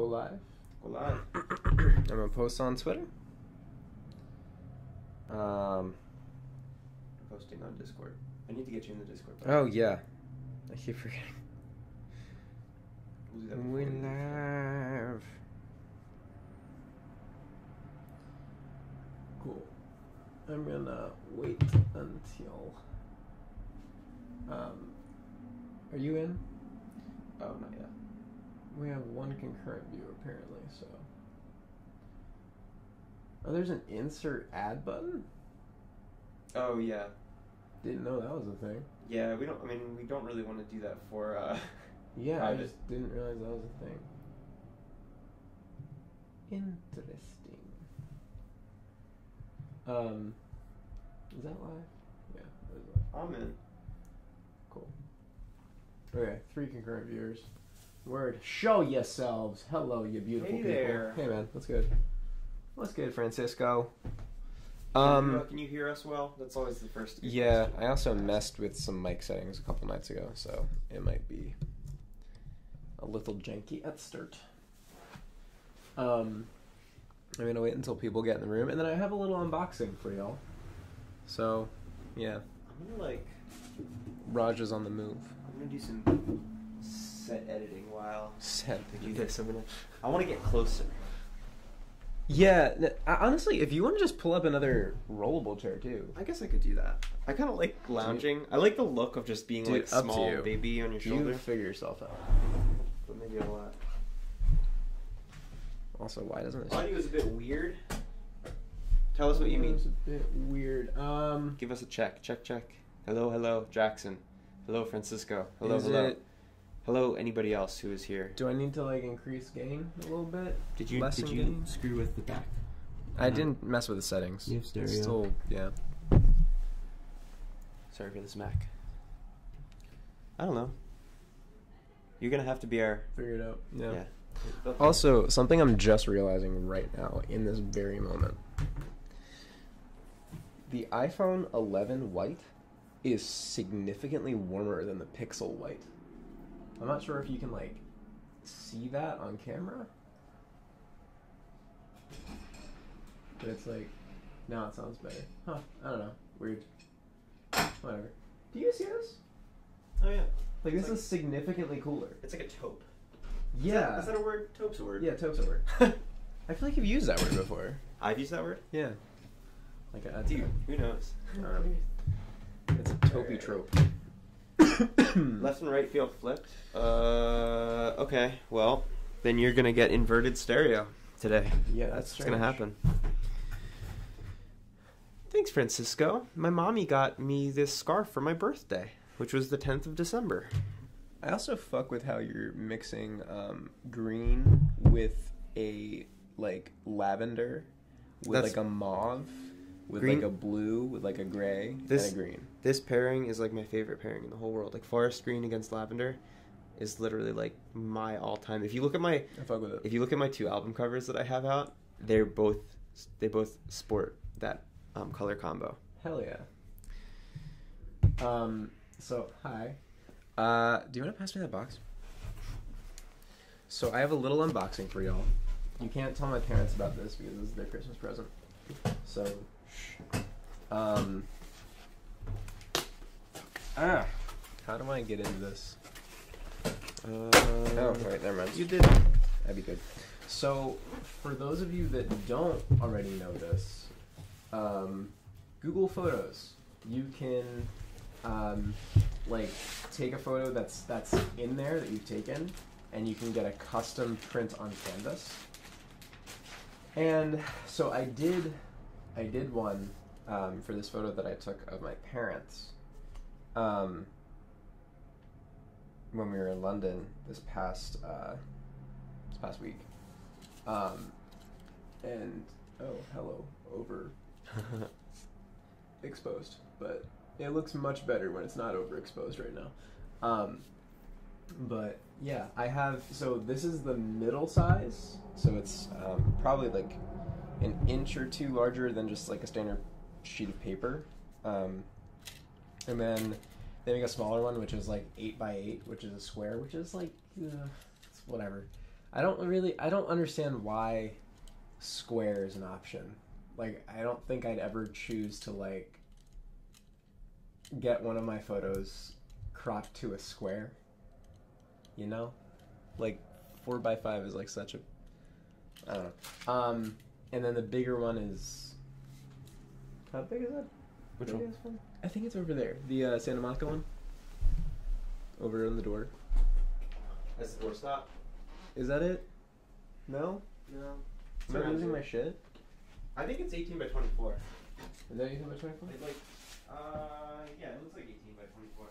Go live. Go live. I'm gonna post on Twitter. I'm posting on Discord. I need to get you in the Discord. Oh yeah, I keep forgetting. We'll do that We before live. Cool. I'm gonna wait until. Are you in? Oh, not yet. We have one concurrent view apparently, so. Oh, there's an insert ad button? Oh yeah. Didn't know that was a thing. Yeah, we don't. I mean, we don't really want to do that for. Yeah, I private. just didn't realize that was a thing. Interesting. Is that live? Yeah, that is live. I'm in. Cool. Okay, 3 concurrent viewers. Word. Show yourselves. Hello, you beautiful Hey people. there. Hey, man. What's good? What's good, Francisco? Can you hear us well? That's always the first. Yeah, I also messed with some mic settings a couple nights ago, so it might be a little janky at start. I'm gonna wait until people get in the room, and then I have a little unboxing for y'all. So, yeah, I'm gonna Raj is on the move. I'm gonna do some set editing while Set. I do this. I want to get closer. Yeah, honestly, if you want to just pull up another rollable chair too. I guess I could do that. I kind of like lounging. I like the look of just being Dude, like up to small you. baby on your shoulder. You figure yourself out. But maybe I'll. Also, why doesn't this? Audio is a bit weird. Tell us what you mean. It's a bit weird. Give us a check. Check. Hello, hello, Jackson. Hello, Francisco. Hello, Is hello. it- Hello, anybody else who is here. Do I need to like increase gain a little bit? Did you Lessen gain? screw with the back? I didn't mess with the settings. You have stereo. Still, yeah. Sorry for the smack. I don't know. You're gonna have to be our. Figure it out. Yeah. Yeah. Also, something I'm just realizing right now in this very moment. The iPhone 11 white is significantly warmer than the Pixel white. I'm not sure if you can like see that on camera. But it's like, now it sounds better. Huh, I don't know. Weird. Whatever. Do you guys see this? Oh yeah. Like, It's this is significantly cooler. It's like a taupe. Yeah. Is that a word? Taupe's a word. Yeah, taupe's a word. I feel like you've used that word before. I've used that word. Yeah. Like a Dude, who knows? it's a taupey trope. Left and right field flipped. Okay. Well, then you're gonna get inverted stereo today. Yeah, That's what's gonna happen. Thanks, Francisco. My mommy got me this scarf for my birthday, which was the 10th of December. I also fuck with how you're mixing green with a like lavender, with That's- like a mauve, with Green- like a blue, with like a gray, This- and a green. This pairing is like my favorite pairing in the whole world. Like forest green against lavender is literally like my all-time. If you look at my I fuck with it. If you look at my 2 album covers that I have out, they both sport that color combo. Hell yeah. So hi. Do you want to pass me that box? So I have a little unboxing for y'all. You can't tell my parents about this because this is their Christmas present. So, how do I get into this? Oh, right, never mind. You did. That'd be good. So, for those of you that don't already know this, Google Photos. You can, like, take a photo that's in there that you've taken, and you can get a custom print on canvas. And so I did one for this photo that I took of my parents when we were in London this past week. And oh, hello, over exposed, but it looks much better when it's not overexposed right now. But yeah, I have, so this is the middle size, so it's probably like an inch or two larger than just like a standard sheet of paper. And then they make a smaller one, which is like 8 by 8, which is a square, which is like, it's whatever. I don't understand why square is an option. Like, I don't think I'd ever choose to, like, get one of my photos cropped to a square. You know? Like, 4x5 is, like, such a... I don't know. And then the bigger one is... How big is that? Which one? I think it's over there. The Santa Monica one. Over on the door. That's the doorstop. Is that it? No? No. Am I losing my shit? I think it's 18 by 24. Is that 18 by 24? Like, yeah, it looks like 18 by 24.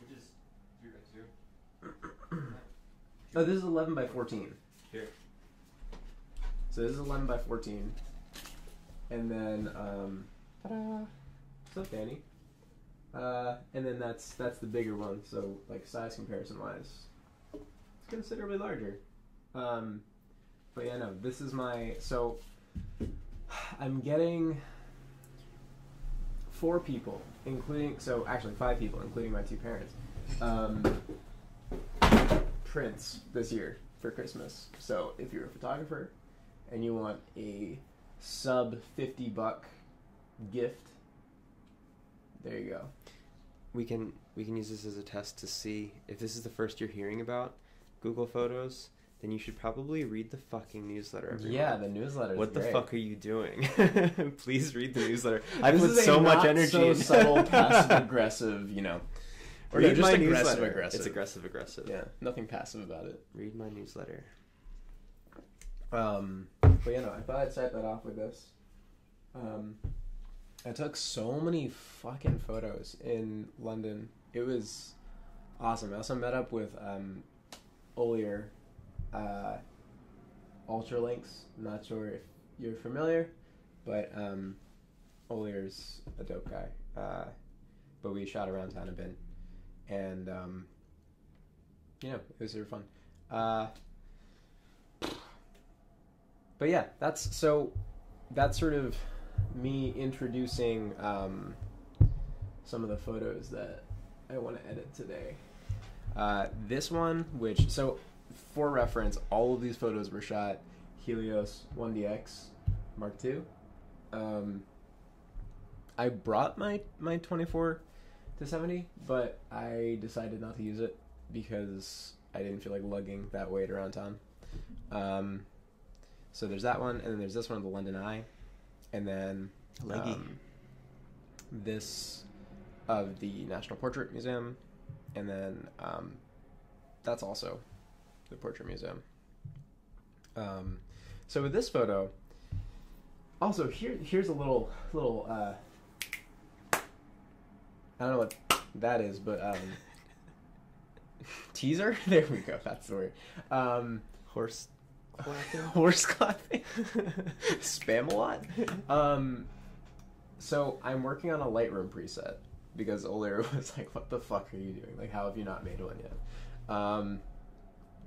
Which is 3 by 2. Oh, this is 11 by 14. Here. So this is 11 by 14. And then, ta-da! What's up, Danny? And then that's the bigger one. So, like, size comparison wise, it's considerably larger. But yeah, no, this is my, so I'm getting 4 people, including, so actually 5 people, including my 2 parents, prints this year for Christmas. So if you're a photographer and you want a sub $50 gift, there you go. We can use this as a test to see if this is the first you're hearing about Google Photos. Then you should probably read the fucking newsletter every month. Yeah, the newsletter. What the great. fuck are you doing? Please read the newsletter. I This put is a so much not energy so in subtle, passive aggressive, you know. Or read just my aggressive newsletter. aggressive. It's aggressive aggressive. Yeah, nothing passive about it. Read my newsletter. But yeah, no, I thought I'd start that off with this. I took so many fucking photos in London. It was awesome. I also met up with Olier, Ultralinks. I'm not sure if you're familiar, but Olier's a dope guy. But we shot around town a bit, and you know, it was super fun. But yeah, that's sort of me introducing some of the photos that I want to edit today. This one, which, so for reference, all of these photos were shot Helios 1DX Mark II. I brought my 24-70, but I decided not to use it because I didn't feel like lugging that weight around town. So there's that one, and then there's this one, the London Eye, and then this of the National Portrait Museum, and then that's also the Portrait Museum. So with this photo, also here's a little I don't know what that is, but teaser. There we go. That's the word. Horse clapping. Horse clapping. Spam-a-lot. So I'm working on a Lightroom preset because Olier was like, "What the fuck are you doing? Like, how have you not made one yet?" I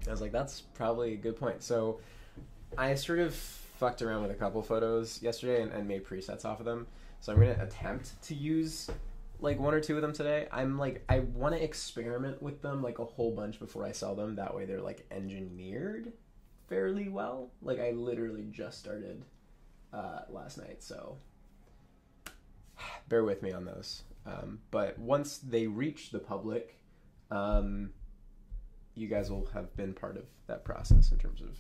was like, "That's probably a good point." So I sort of fucked around with a couple photos yesterday and made presets off of them. So I'm gonna attempt to use like 1 or 2 of them today. I'm like, I want to experiment with them like a whole bunch before I sell them. That way they're like engineered fairly well. Like, I literally just started last night, so bear with me on those. But once they reach the public, you guys will have been part of that process in terms of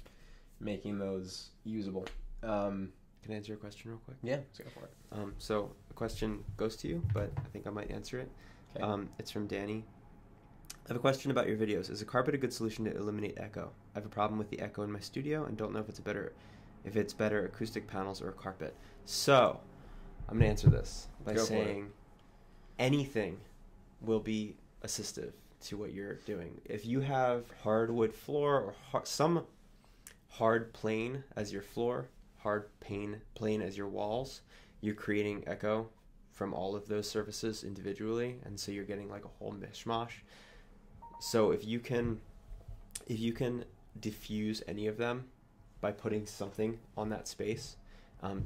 making those usable. Can I answer your question real quick? Yeah, let's go for it. So the question goes to you, but I think I might answer it. Okay. It's from Danny. I have a question about your videos. Is a carpet a good solution to eliminate echo? I have a problem with the echo in my studio and don't know if it's better acoustic panels or a carpet. So I'm gonna answer this by saying anything will be assistive to what you're doing. If you have hardwood floor or some hard plane as your floor, hard plane as your walls, you're creating echo from all of those surfaces individually, and so you're getting like a whole mishmash. So if you can diffuse any of them by putting something on that space,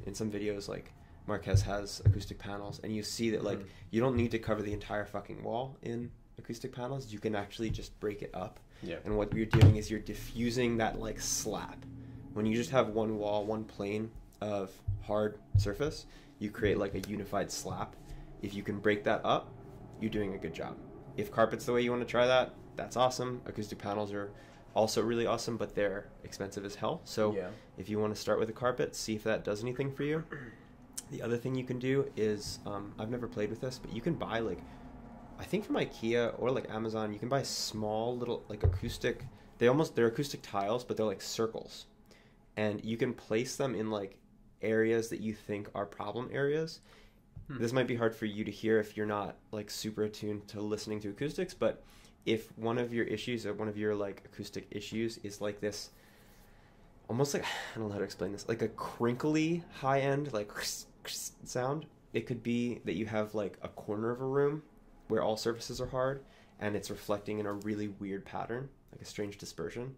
in some videos like Marquez has acoustic panels, and you see that like you don't need to cover the entire fucking wall in acoustic panels. You can actually just break it up. Yeah. And what you're doing is you're diffusing that like slap. When you just have one wall, one plane of hard surface, you create like a unified slap. If you can break that up, you're doing a good job. If carpet's the way you want to try that, that's awesome. Acoustic panels are also really awesome, but they're expensive as hell. So if you want to start with a carpet, see if that does anything for you. The other thing you can do is, I've never played with this, but you can buy like, I think from IKEA or like Amazon, you can buy small little like acoustic, they're acoustic tiles, but they're like circles. And you can place them in like areas that you think are problem areas. This might be hard for you to hear if you're not like super attuned to listening to acoustics, but if one of your issues or one of your like acoustic issues is like this, almost like, I don't know how to explain this, like a crinkly high end, like sound, it could be that you have like a corner of a room where all surfaces are hard and it's reflecting in a really weird pattern, like a strange dispersion.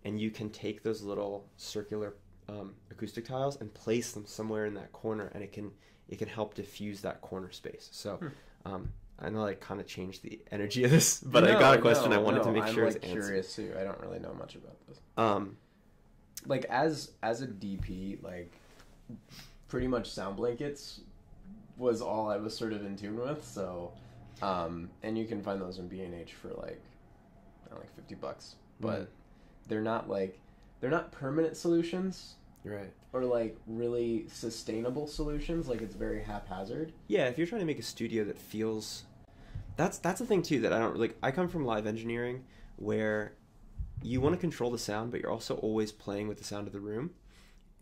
And you can take those little circular acoustic tiles and place them somewhere in that corner, and it can help diffuse that corner space. So I know I kind of changed the energy of this, but I got a question I wanted to make sure is answered. I'm curious too. I don't really know much about this. Like as a DP, like pretty much sound blankets was all I was sort of in tune with. So, and you can find those in B&H for like $50, but they're not permanent solutions. Right. Or like really sustainable solutions, like it's very haphazard. Yeah, if you're trying to make a studio that feels, that's the thing too that I don't like. I come from live engineering where you want to control the sound, but you're also always playing with the sound of the room.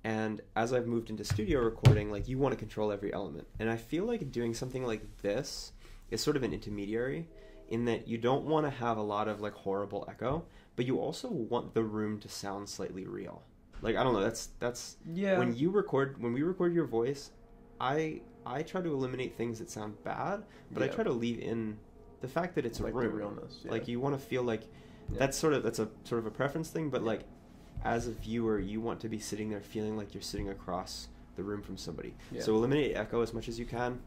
And as I've moved into studio recording, like you want to control every element. And I feel like doing something like this is sort of an intermediary in that you don't want to have a lot of like horrible echo, but you also want the room to sound slightly real. Like, I don't know, that's when we record your voice, I try to eliminate things that sound bad, but I try to leave in the fact that it's like a room. The realness. Yeah. Like you want to feel like that's a sort of a preference thing, but like as a viewer, you want to be sitting there feeling like you're sitting across the room from somebody. Yeah. So eliminate echo as much as you can,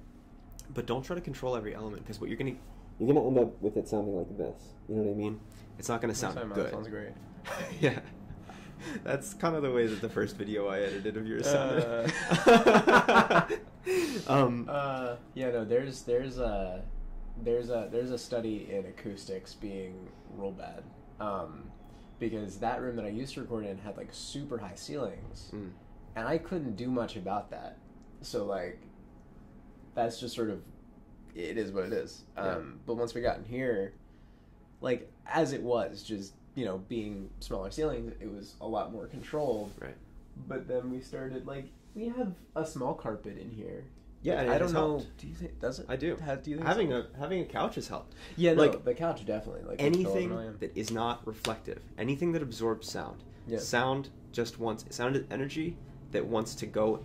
but don't try to control every element, because what you're gonna end up with it sounding like this. You know what I mean? It's not gonna sound good. That sounds great. Yeah. That's kind of the way that the first video I edited of yours sounded. There's a study in acoustics being real bad, because that room that I used to record in had like super high ceilings, and I couldn't do much about that. So like, that's just sort of, it is what it is. But once we got in here, like as it was, just being smaller ceilings, it was a lot more controlled. Right. But then we started, like, we have a small carpet in here. Yeah, I don't know. Do you think, does it? I do. Do you think having a couch has helped. Yeah, no, like the couch definitely. Like anything that is not reflective, anything that absorbs sound. Yeah. Sound is energy that wants to go.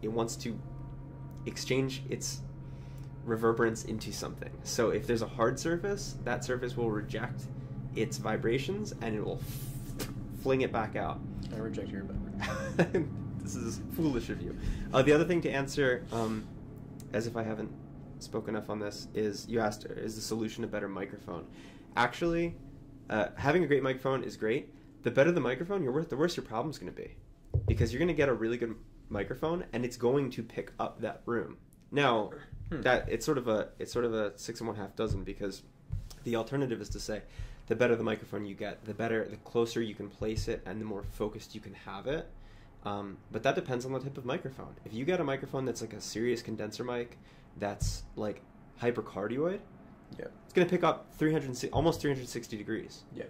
It wants to exchange its reverberance into something. So if there's a hard surface, that surface will reject its vibrations and it will fling it back out. I reject your vibrations. This is foolish of you. The other thing to answer, as if I haven't spoken enough on this, is you asked, is the solution a better microphone? Actually, having a great microphone is great. The better the microphone, the worse your problem's going to be, because you're going to get a really good microphone and it's going to pick up that room. Now, that it's sort of a 6 1/2 dozen, because the alternative is to say, the better the microphone you get, the closer you can place it, and the more focused you can have it. But that depends on the type of microphone. If you get a microphone that's like a serious condenser mic, that's like hypercardioid, it's going to pick up almost 360 degrees. Yeah.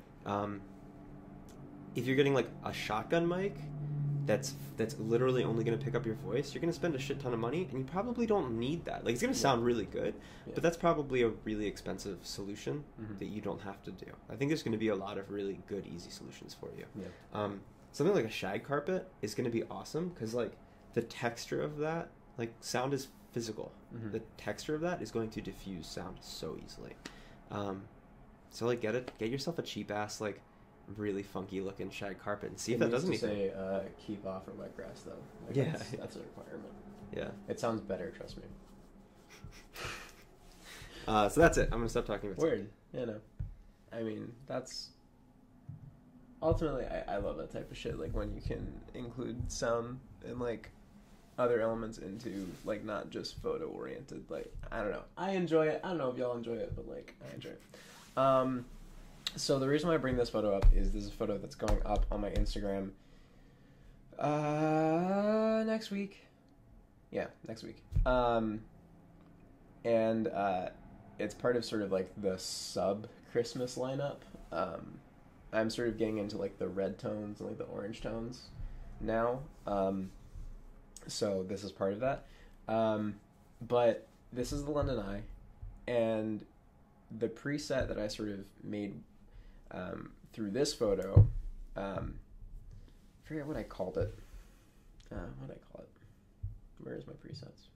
If you're getting like a shotgun mic, that's literally only going to pick up your voice, you're going to spend a shit ton of money, and you probably don't need that. Like, it's going to sound really good, but that's probably a really expensive solution that you don't have to do. I think there's going to be a lot of really good, easy solutions for you. Yeah. Something like a shag carpet is going to be awesome, because like the texture of that, like sound is physical. The texture of that is going to diffuse sound so easily. So like get yourself a cheap ass like really funky looking shag carpet and see if that does anything. Say keep off or wet grass though. Like that's a requirement. Yeah. It sounds better, trust me. So that's it. I'm gonna stop talking about Weird. Yeah, no. I mean, that's ultimately, I love that type of shit. Like when you can include sound and like other elements into like not just photo oriented. Like I don't know, I enjoy it. I don't know if y'all enjoy it, but like I enjoy it. So the reason why I bring this photo up is this is a photo that's going up on my Instagram next week. Yeah, next week. And it's part of sort of like the sub Christmas lineup. I'm sort of getting into like the red tones and like the orange tones now. So this is part of that. But this is the London Eye, and the preset that I sort of made through this photo, I forget what I called it. What did I call it? Where's my presets?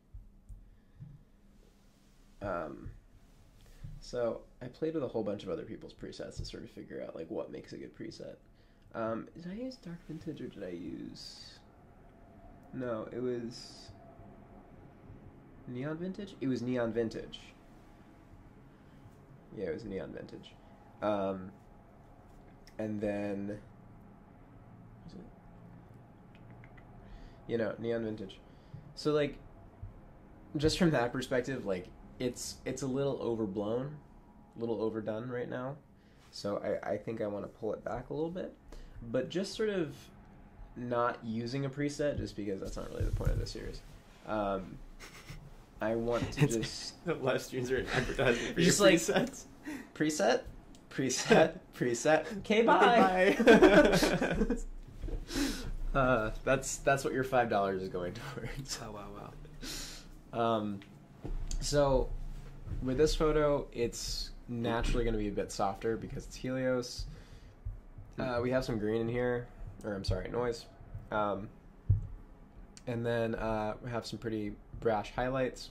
So I played with a whole bunch of other people's presets to sort of figure out like what makes a good preset. Did I use Dark Vintage or did I use... No, it was... Neon Vintage? It was Neon Vintage. Yeah, it was Neon Vintage. And then... Was it? You know, Neon Vintage. So, like, just from that perspective, like, it's a little overblown, a little overdone right now. So I think I want to pull it back a little bit. But just sort of not using a preset, just because that's not really the point of this series. I want to just... The live streams are advertising for just your like, presets. Preset. Okay, bye. That's what your $5 is going towards. Oh, wow. So with this photo, it's naturally going to be a bit softer because it's Helios. We have some green in here, or I'm sorry, noise. And then we have some pretty brash highlights.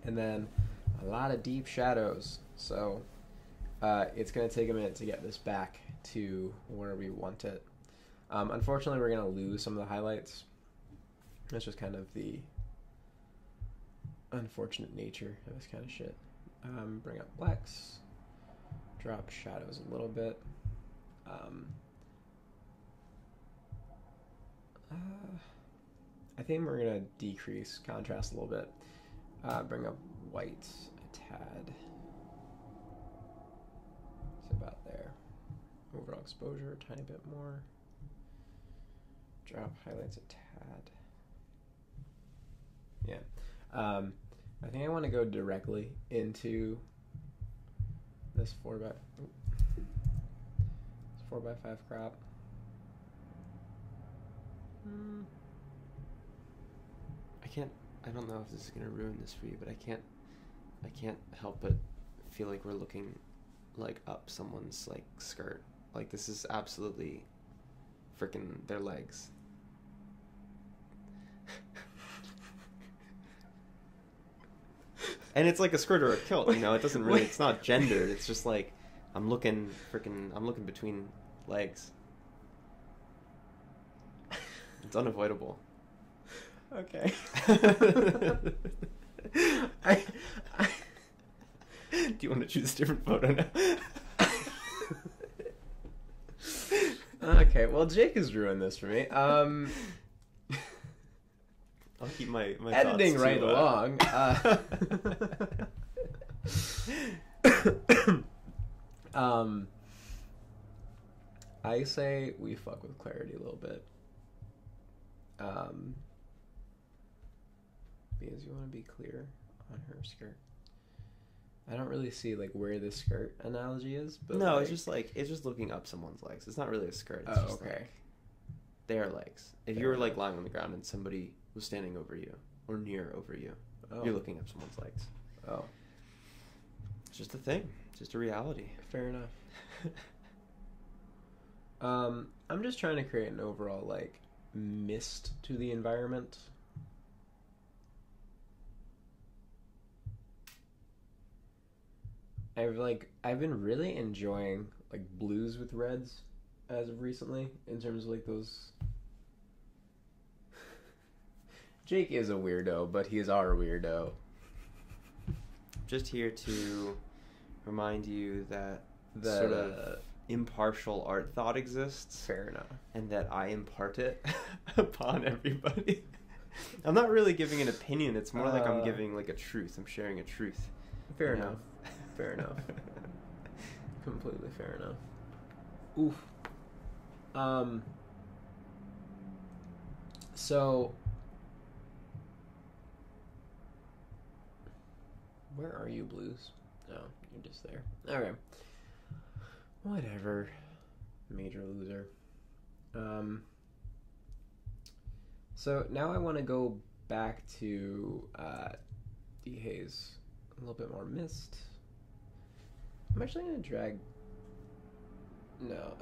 And then a lot of deep shadows. So it's going to take a minute to get this back to where we want it. Unfortunately, we're going to lose some of the highlights. That's just kind of the unfortunate nature of this kind of shit. Bring up blacks. Drop shadows a little bit. I think we're going to decrease contrast a little bit. Bring up white a tad. It's about there. Overall exposure a tiny bit more. Drop highlights a tad. Yeah. I think I want to go directly into this 4x5 crop. I don't know if this is going to ruin this for you, but I can't help but feel like we're looking like up someone's like skirt. Like this is absolutely freaking their legs. And it's like a skirt or a kilt, you know, it doesn't really, it's not gendered, it's just like, I'm looking between legs. It's unavoidable. Okay. Do you want to choose a different photo now? Okay, well, Jake has ruined this for me. I'll keep my editing thoughts right to, along. I say we fuck with clarity a little bit. Because you want to be clear on her skirt. I don't really see like where the skirt analogy is, but no, like... it's just looking up someone's legs. It's not really a skirt. It's just okay. like their legs. If you were like lying on the ground and somebody was standing over you or near over you, you're looking up someone's legs. Oh, it's just a thing. It's just a reality. Fair enough. I'm just trying to create an overall like mist to the environment. I've been really enjoying like blues with reds as of recently in terms of like those. Jake is a weirdo, but he is our weirdo. Just here to remind you that sort of impartial art thought exists. Fair enough. And that I impart it upon everybody. I'm not really giving an opinion. It's more like I'm giving like a truth. I'm sharing a truth. Fair enough. Fair enough. Completely fair enough. Oof. So, where are you, Blues? Oh, you're just there. Okay. Whatever. Major loser. So now I want to go back to dehaze a little bit more mist. I'm actually going to drag... No,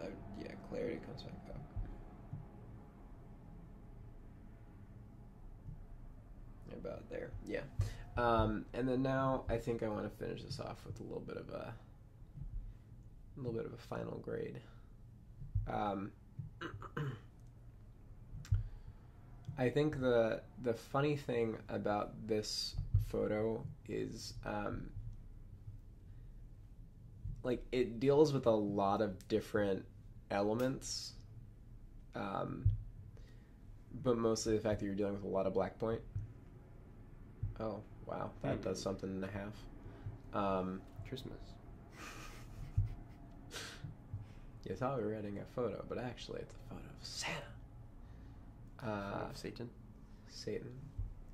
yeah, clarity comes back up. About there, yeah. And then now I think I want to finish this off with a little bit of a final grade. I think the funny thing about this photo is like it deals with a lot of different elements, but mostly the fact that you're dealing with a lot of black point. Oh wow, that does something and a half. Christmas. You thought we were getting a photo, but actually it's a photo of Santa. Satan. Satan.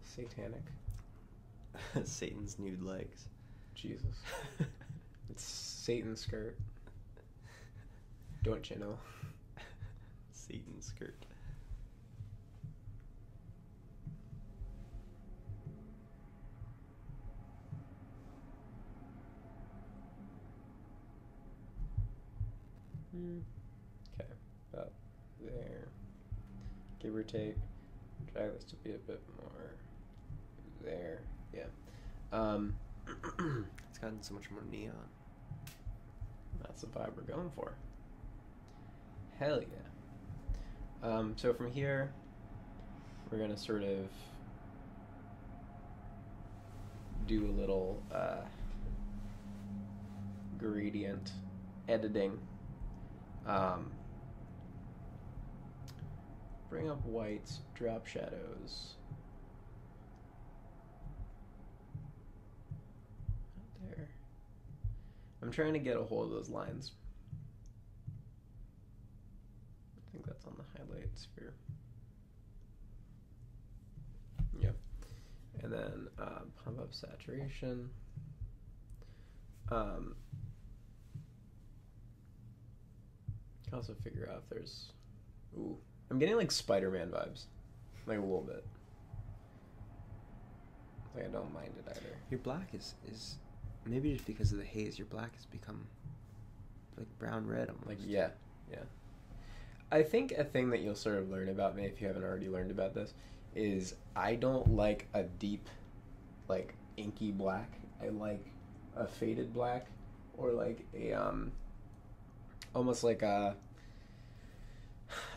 Satanic. Satan's nude legs. Jesus. It's Satan's skirt. Don't you know? Satan's skirt. Okay, about there. Give or take. Drag this to be a bit more there. Yeah. It's gotten so much more neon. That's the vibe we're going for. Hell yeah. So from here, we're gonna sort of do a little gradient editing. Bring up whites, drop shadows. Out there. I'm trying to get a hold of those lines. I think that's on the highlight sphere. Yep. And then pump up saturation. Can also figure out if there's... Ooh. I'm getting like Spider-Man vibes. Like a little bit. Like I don't mind it either. Your black is maybe just because of the haze, your black has become like brown red almost. Like yeah. I think a thing that you'll sort of learn about me if you haven't already learned about this is I don't like a deep like inky black. I like a faded black or like a almost like a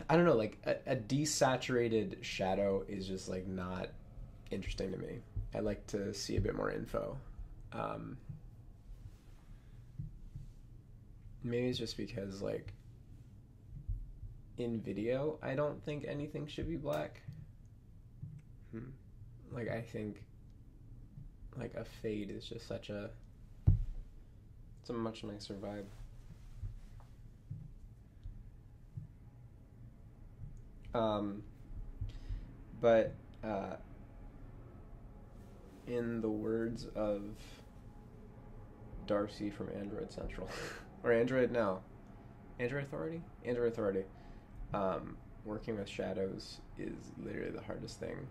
I don't know, like a desaturated shadow is just like not interesting to me. I like to see a bit more info. Maybe it's just because like in video, I don't think anything should be black. Like I think like a fade is just it's a much nicer vibe. But in the words of Darcy from Android Central, or Android Authority, working with shadows is literally the hardest thing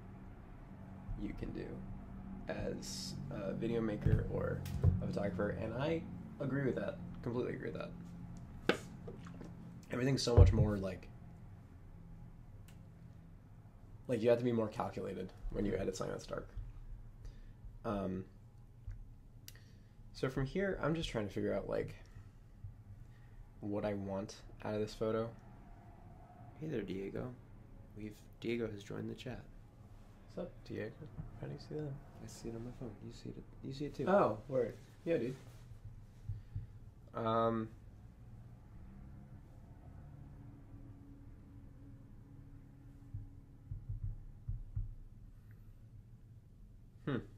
you can do as a video maker or a photographer, and I agree with that, completely agree with that. Everything's so much more like you have to be more calculated when you edit something that's dark. So from here, I'm just trying to figure out like what I want out of this photo. Hey there, Diego. Diego has joined the chat. What's up, Diego? How do you see that? I see it on my phone. You see it too. Oh, word. Yeah, dude.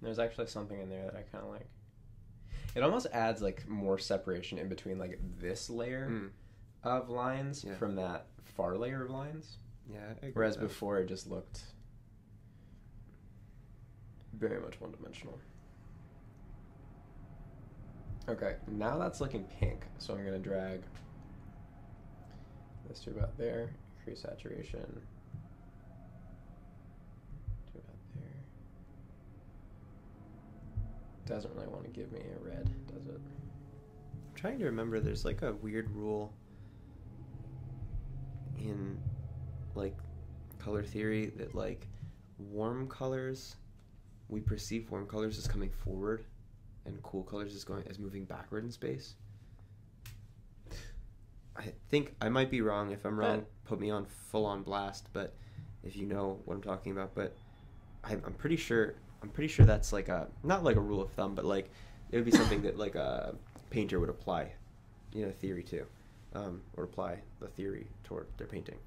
There's actually something in there that I kind of like. It almost adds like more separation in between like this layer of lines from that far layer of lines. Yeah. I agree Whereas with that. before it just looked very much one-dimensional. Okay, now that's looking pink, so I'm going to drag this to about there, increase saturation to about there. Doesn't really want to give me a red, does it? I'm trying to remember, there's like a weird rule in like color theory that like warm colors, we perceive warm colors as coming forward and cool colors as moving backward in space. I think I might be wrong. If I'm wrong, put me on full on blast, but if you know what I'm talking about, but I'm pretty sure that's like a, not like a rule of thumb, but like it would be something that like a painter would apply, theory to, or apply the theory toward their painting.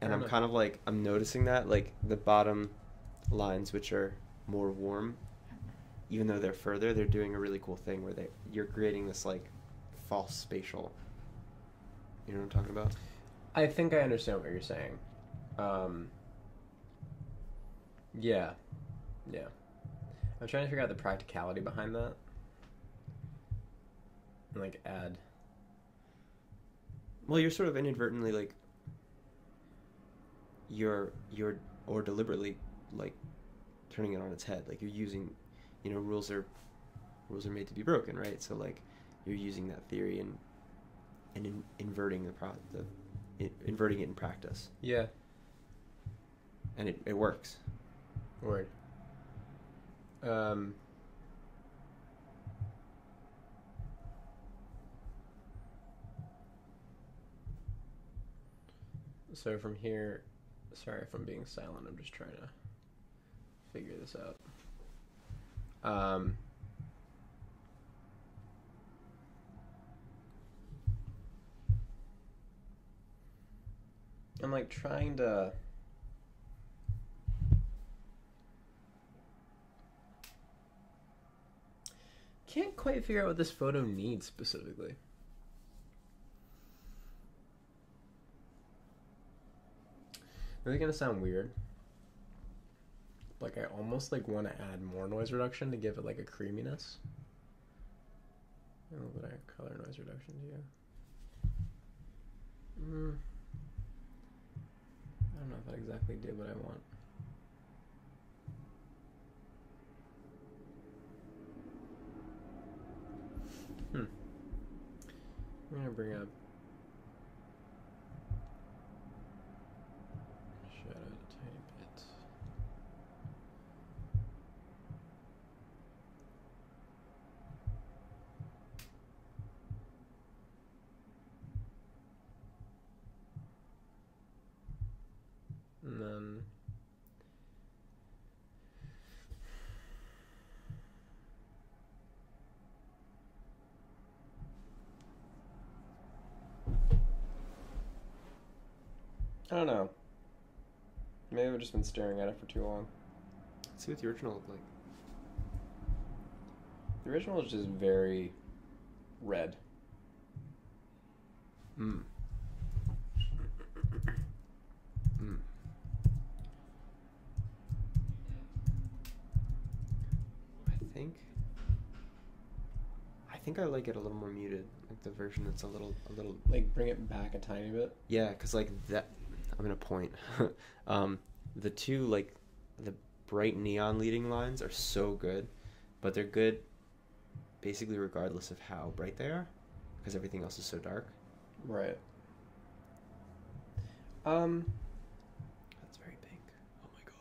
And I'm kind of like, I'm noticing that like the bottom lines, which are more warm, even though they're further, they're doing a really cool thing where you're creating this like false spatial. You know what I'm talking about? I think I understand what you're saying. Yeah. I'm trying to figure out the practicality behind that. And like add. Well, you're sort of inadvertently like you're or deliberately like turning it on its head. Like you're using, rules are made to be broken, right? So like you're using that theory and inverting inverting it in practice. Yeah. And it works. Word. So from here, sorry if I'm being silent, I'm just trying to figure this out. I'm like trying to can't quite figure out what this photo needs specifically. This is gonna sound weird. Like I almost like want to add more noise reduction to give it like a creaminess. A little bit of color noise reduction too. I don't know if that exactly did what I want. I'm gonna bring up shadow a tiny bit. And then I don't know. Maybe I've just been staring at it for too long. Let's see what the original looked like. The original is just very red. I think I like it a little more muted, like the version that's a little like bring it back a tiny bit. Yeah, because like that, I'm gonna point. The two like the bright neon leading lines are so good, but they're good basically regardless of how bright they are, because everything else is so dark. Right. That's very pink. Oh my god.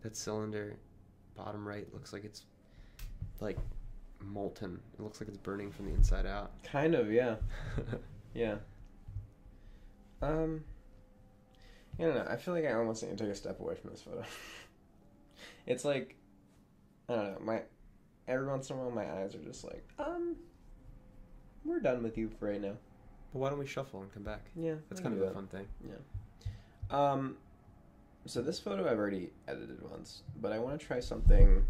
That cylinder, bottom right, looks like it's like molten. It looks like it's burning from the inside out. Kind of, yeah. Yeah. I don't know. I feel like I almost need to take a step away from this photo. It's like, I don't know. Every once in a while, my eyes are just like, we're done with you for right now. But why don't we shuffle and come back? Yeah, that's I kind can of do a fun thing. Yeah. So this photo I've already edited once, but I want to try something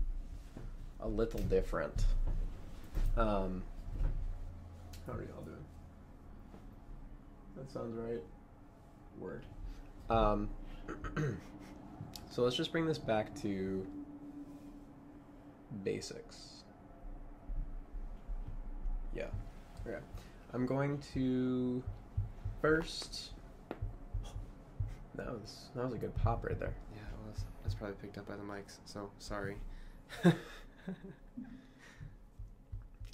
a little different. How are y'all doing? That sounds right. Word. So let's just bring this back to basics. Yeah. Okay. I'm going to first. That was a good pop right there. Yeah, it was. That's probably picked up by the mics, so sorry. I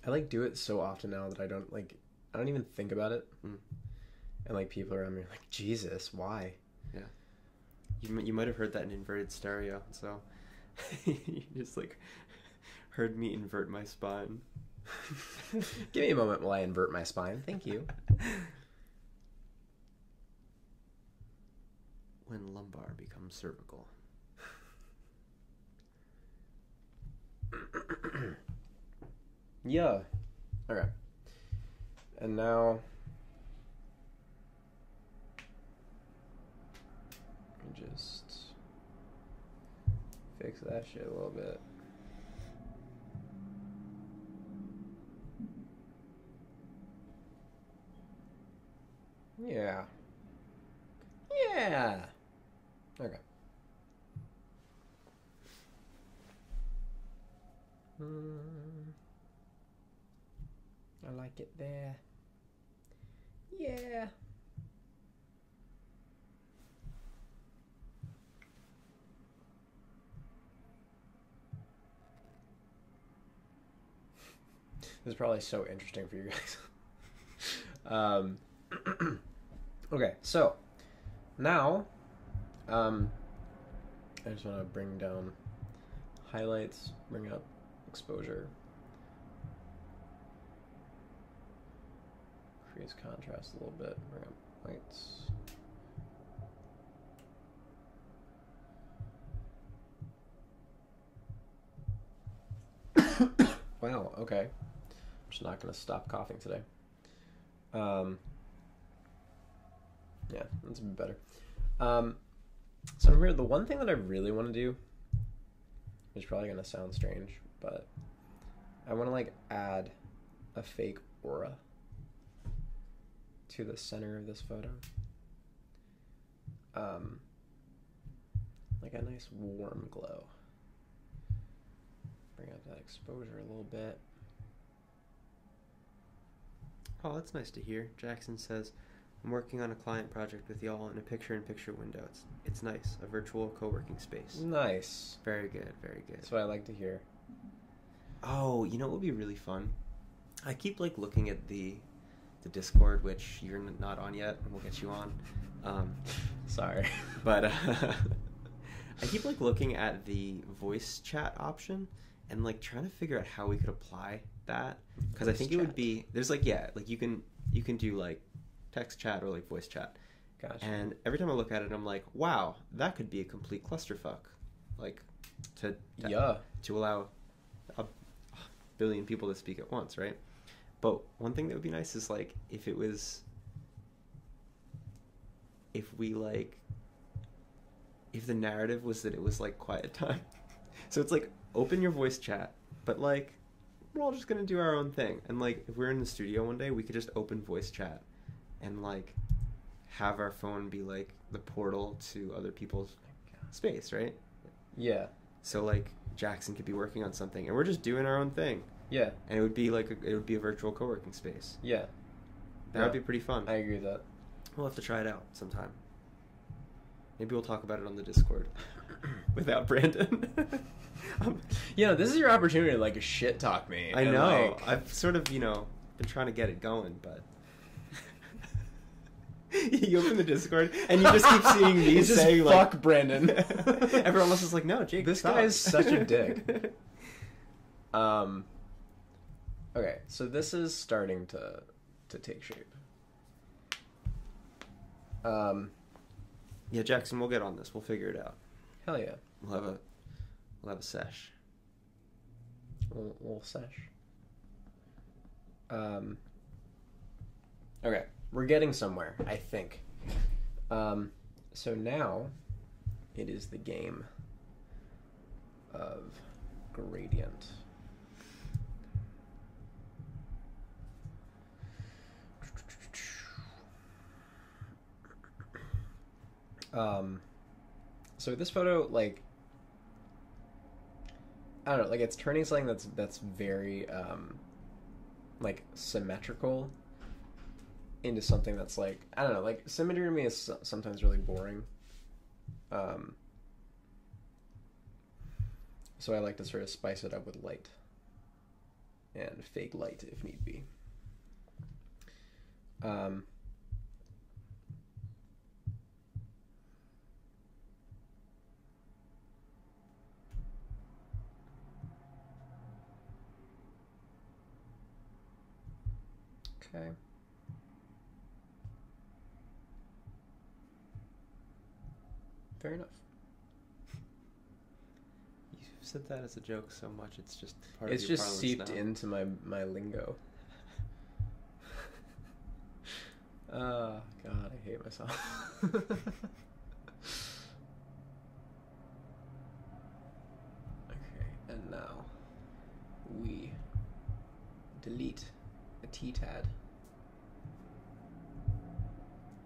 like do it so often now that I don't even think about it. And like people around me are like, Jesus, why? Yeah. You might have heard that in inverted stereo, so you just like heard me invert my spine. Give me a moment while I invert my spine. Thank you. When lumbar becomes cervical. Yeah. Okay. And now just fix that shit a little bit. Yeah. Yeah. Okay. I like it there. Yeah. This is probably so interesting for you guys. Okay, so now I just want to bring down highlights, bring up exposure, increase contrast a little bit, bring up lights. Wow, okay. I'm just not going to stop coughing today. Yeah, that's a bit better. So from here, the one thing that I really want to do, which is probably going to sound strange, but I want to like add a fake aura to the center of this photo. Like a nice warm glow. Bring up that exposure a little bit. Oh, that's nice to hear. Jackson says, I'm working on a client project with y'all in a picture-in-picture window. It's nice, a virtual co-working space. Nice. Very good, very good. That's what I like to hear. Oh, you know what would be really fun? I keep like looking at the Discord, which you're not on yet, and we'll get you on. Sorry. But I keep like looking at the voice chat option and like trying to figure out how we could apply that, because I think it would be, there's like, yeah, like you can do like text chat or like voice chat. Gotcha. And every time I look at it, I'm like, wow, that could be a complete clusterfuck, like to allow a billion people to speak at once, right? But one thing that would be nice is like if the narrative was that it was like quiet time. So it's like open your voice chat, but like we're all just gonna do our own thing. And like if we're in the studio one day, we could just open voice chat and like have our phone be like the portal to other people's space, right? Yeah. So like Jackson could be working on something and we're just doing our own thing. Yeah. And it would be like a virtual co-working space. Yeah. That would be pretty fun. I agree with that. We'll have to try it out sometime. Maybe we'll talk about it on the Discord without Brandon. This is your opportunity to like shit talk me. I know. I've sort of, been trying to get it going, but you open the Discord and you just keep seeing me say just fuck Brandon. Everyone else is like, no, Jake, this stop. guy is such a dick. Okay, so this is starting to take shape. Yeah, Jackson, we'll get on this. We'll figure it out. Hell yeah. We'll have a sesh. Little sesh. Okay, We're getting somewhere, I think. So now it is the game of gradient. So this photo, like, I don't know, like, it's turning something that's very like symmetrical into something that's like, I don't know, like, symmetry to me is sometimes really boring. So I like to sort of spice it up with light and fake light if need be. Okay. Fair enough. You've said that as a joke so much, it's just part It's of your just parlance seeped now. into my lingo. Oh, God, I hate myself. Okay, and now we delete a T-tad.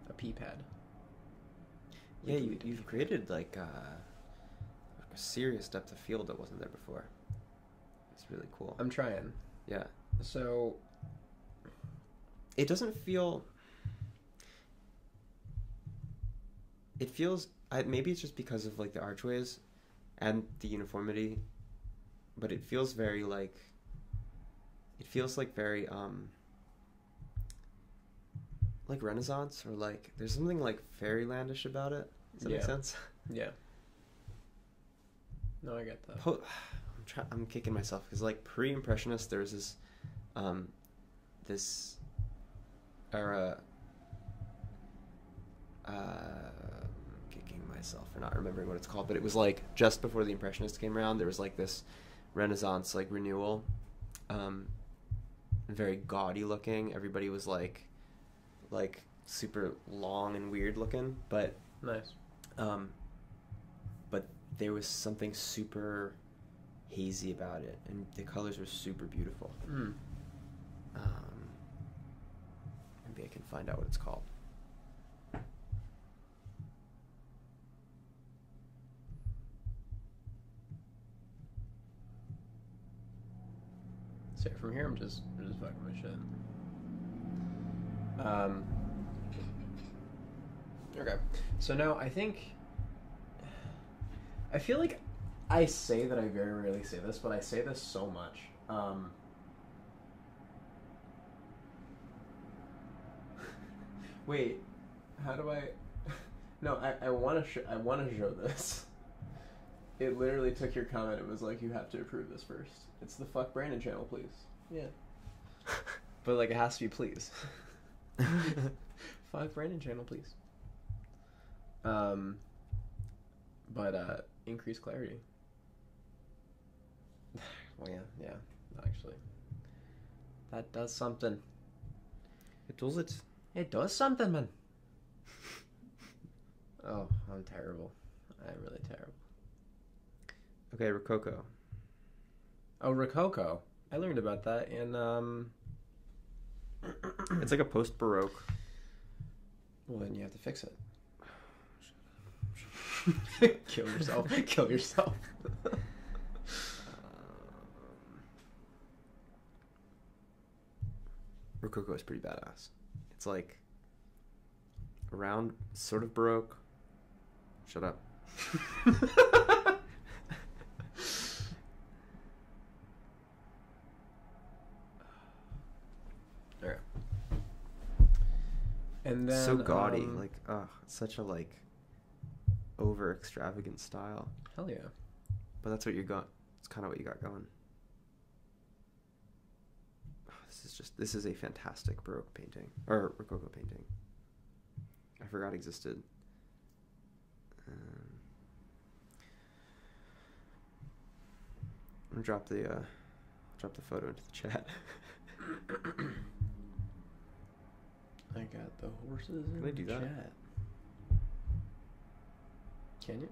A P-pad. Yeah, you've created like a serious depth of field that wasn't there before. It's really cool. I'm trying. Yeah. So It doesn't feel... It feels... maybe it's just because of like the archways and the uniformity, but it feels very like... It feels like very like Renaissance, or like there's something like fairylandish about it. Does that make sense? Yeah. No, I get that. I'm kicking myself because like pre-impressionist, there's this this era. Kicking myself for not remembering what it's called, but it was like just before the impressionists came around. There was like this Renaissance like renewal, very gaudy looking. Everybody was like super long and weird looking, but Nice. But there was something super hazy about it, and the colors were super beautiful. Maybe I can find out what it's called. So from here, I'm just fucking my shit. Okay. So now I feel like I say that I very rarely say this, but I say this so much. Wait, how do I? No, I want to show this. It literally took your comment. It was like, you have to approve this first. It's the Fuck Brandon channel, please. Yeah. But like, it has to be please. Fuck Brandon channel, please. But increase clarity. Well, yeah, actually, that does something. It does it. It does something, man. Oh, I'm terrible. I'm really terrible. Okay, Rococo. Oh, Rococo. I learned about that in It's like a post-Baroque. Well, then you have to fix it. Kill yourself. Kill yourself. Rococo is pretty badass. It's like around sort of Baroque. Shut up. Okay. And then so gaudy, like such a like over extravagant style. Hell yeah. But that's what you got. It's kind of what you got going. This is a fantastic Baroque painting, or Rococo painting. I forgot existed. I'm gonna drop the photo into the chat. Okay. got the horses in Can I do the that? chat. Can you?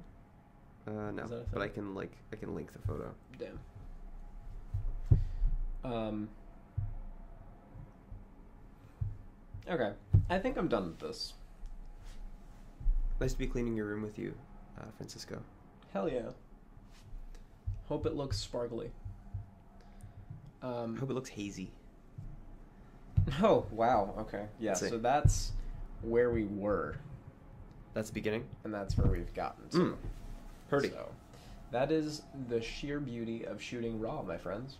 No, Is that a but I thing? can link the photo. Damn. Okay. I think I'm done with this. Nice to be cleaning your room with you, Francisco. Hell yeah. Hope it looks sparkly. I hope it looks hazy. Oh, wow. Okay. Yeah, Let's see. so that's where we were, That's the beginning. and that's where we've gotten to. Purdy. So, that is the sheer beauty of shooting raw, my friends.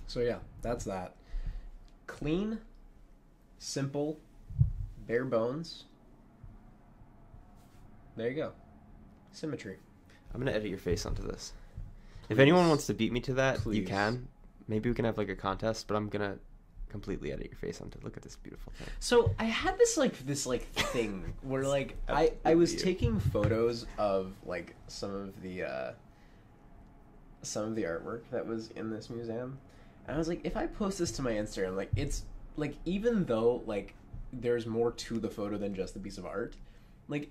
So yeah, that's that. Clean, simple, bare bones. There you go. Symmetry. I'm gonna edit your face onto this. If Please. anyone wants to beat me to that, you Please. can. Maybe we can have like a contest, but I'm gonna completely edit your face onto. Look at this beautiful thing. So I had this thing where like I was you. taking photos of like some of the artwork that was in this museum, and I was like, if I post this to my Instagram, like it's like, even though like there's more to the photo than just the piece of art, like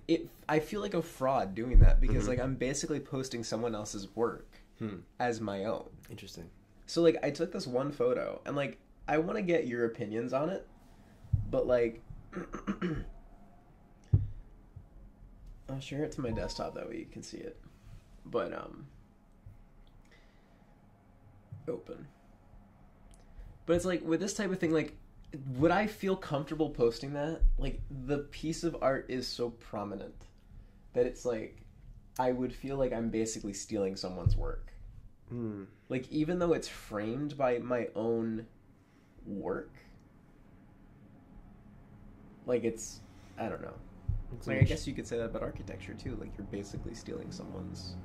I feel like a fraud doing that because like I'm basically posting someone else's work as my own. Interesting. So like I took this one photo and like I want to get your opinions on it, but like I'll share it to my desktop that way you can see it. But open. But it's like with this type of thing, like would I feel comfortable posting that? Like the piece of art is so prominent that it's like I would feel like I'm basically stealing someone's work. Like even though it's framed by my own work, like it's, I don't know. Like I guess you could say that about architecture too. Like you're basically stealing someone's.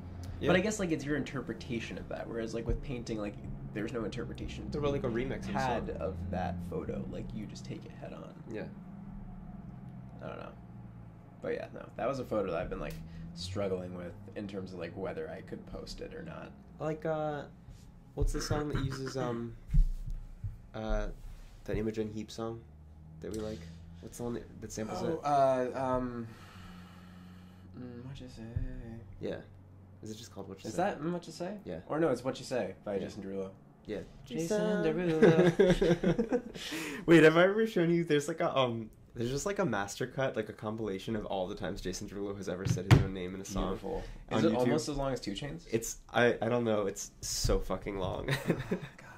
Yeah. But I guess like it's your interpretation of that. Whereas like with painting, like there's no interpretation What about like a remix of a had song? of that photo. Like you just take it head on. Yeah. I don't know. But yeah, no, that was a photo that I've been like struggling with in terms of like whether I could post it or not. Like what's the song that uses that Imogen Heap song that we like? What's the one that samples it? What you say? Yeah. Is it just called What You Is Say? that What You Say? Yeah. Or no, it's What You Say by Yeah. Jason Derulo. Yeah. Jason Derulo. Wait, have I ever shown you? There's like there's just like a master cut, like a compilation of all the times Jason Derulo has ever said his own name in a song. Beautiful. On Is it YouTube. almost as long as 2 Chainz? It's I don't know. It's so fucking long. God,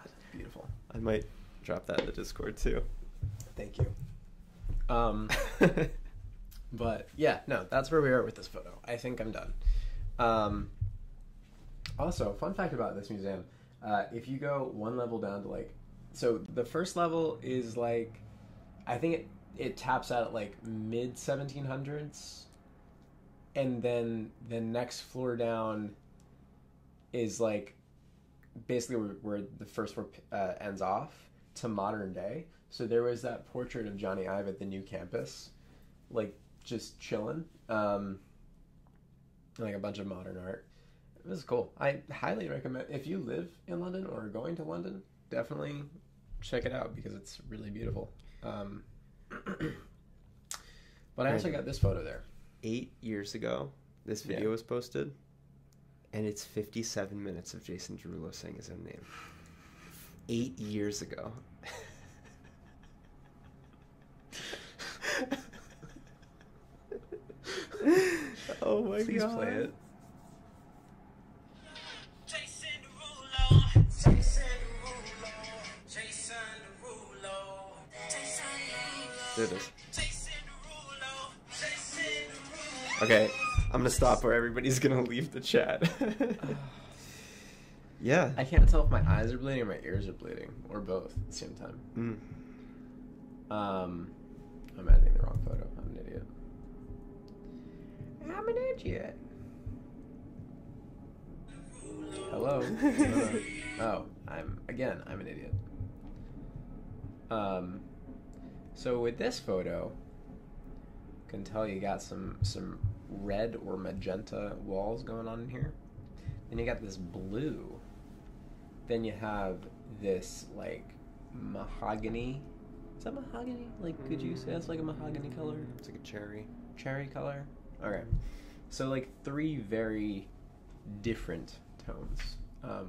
it's beautiful. I might drop that in the Discord too. Thank you. But yeah, no, that's where we are with this photo. I think I'm done. Also, fun fact about this museum: if you go one level down to like, so the first level is like, I think it taps out at like mid 1700s, and then the next floor down is like basically where the first floor ends off to modern day. So there was that portrait of Johnny Ive at the new campus, like just chilling, like a bunch of modern art. It was cool. I highly recommend, if you live in London or are going to London, definitely check it out because it's really beautiful. But I also got this photo there. 8 years ago, this video was posted, and it's 57 minutes of Jason Derulo saying his own name. 8 years ago. Oh my Please god. play it. Jason Derulo, Jason Derulo, Jason Derulo, Jason Derulo, There it is. Jason Derulo, Jason Derulo. Okay, I'm gonna stop or everybody's gonna leave the chat. Yeah. I can't tell if my eyes are bleeding or my ears are bleeding, or both at the same time. I'm editing the wrong photo. I'm an idiot. I'm an idiot. Hello. Oh, I'm an idiot. So with this photo, I can tell you got some red or magenta walls going on in here. Then you got this blue. Then you have this like mahogany. Is that mahogany? Like, could you say that's like a mahogany color? It's like a cherry. Cherry color? Okay. So, like, 3 very different tones,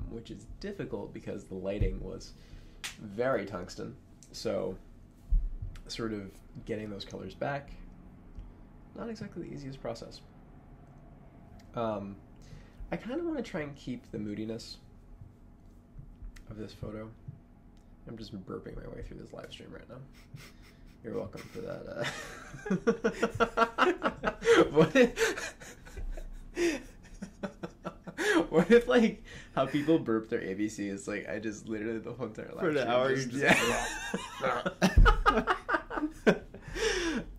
which is difficult because the lighting was very tungsten. So, sort of getting those colors back, not exactly the easiest process. I kind of want to try and keep the moodiness of this photo. I'm just burping my way through this live stream right now. You're welcome for that. What if like how people burp their ABC is like I just literally the whole entire live For an stream hour, just, you yeah.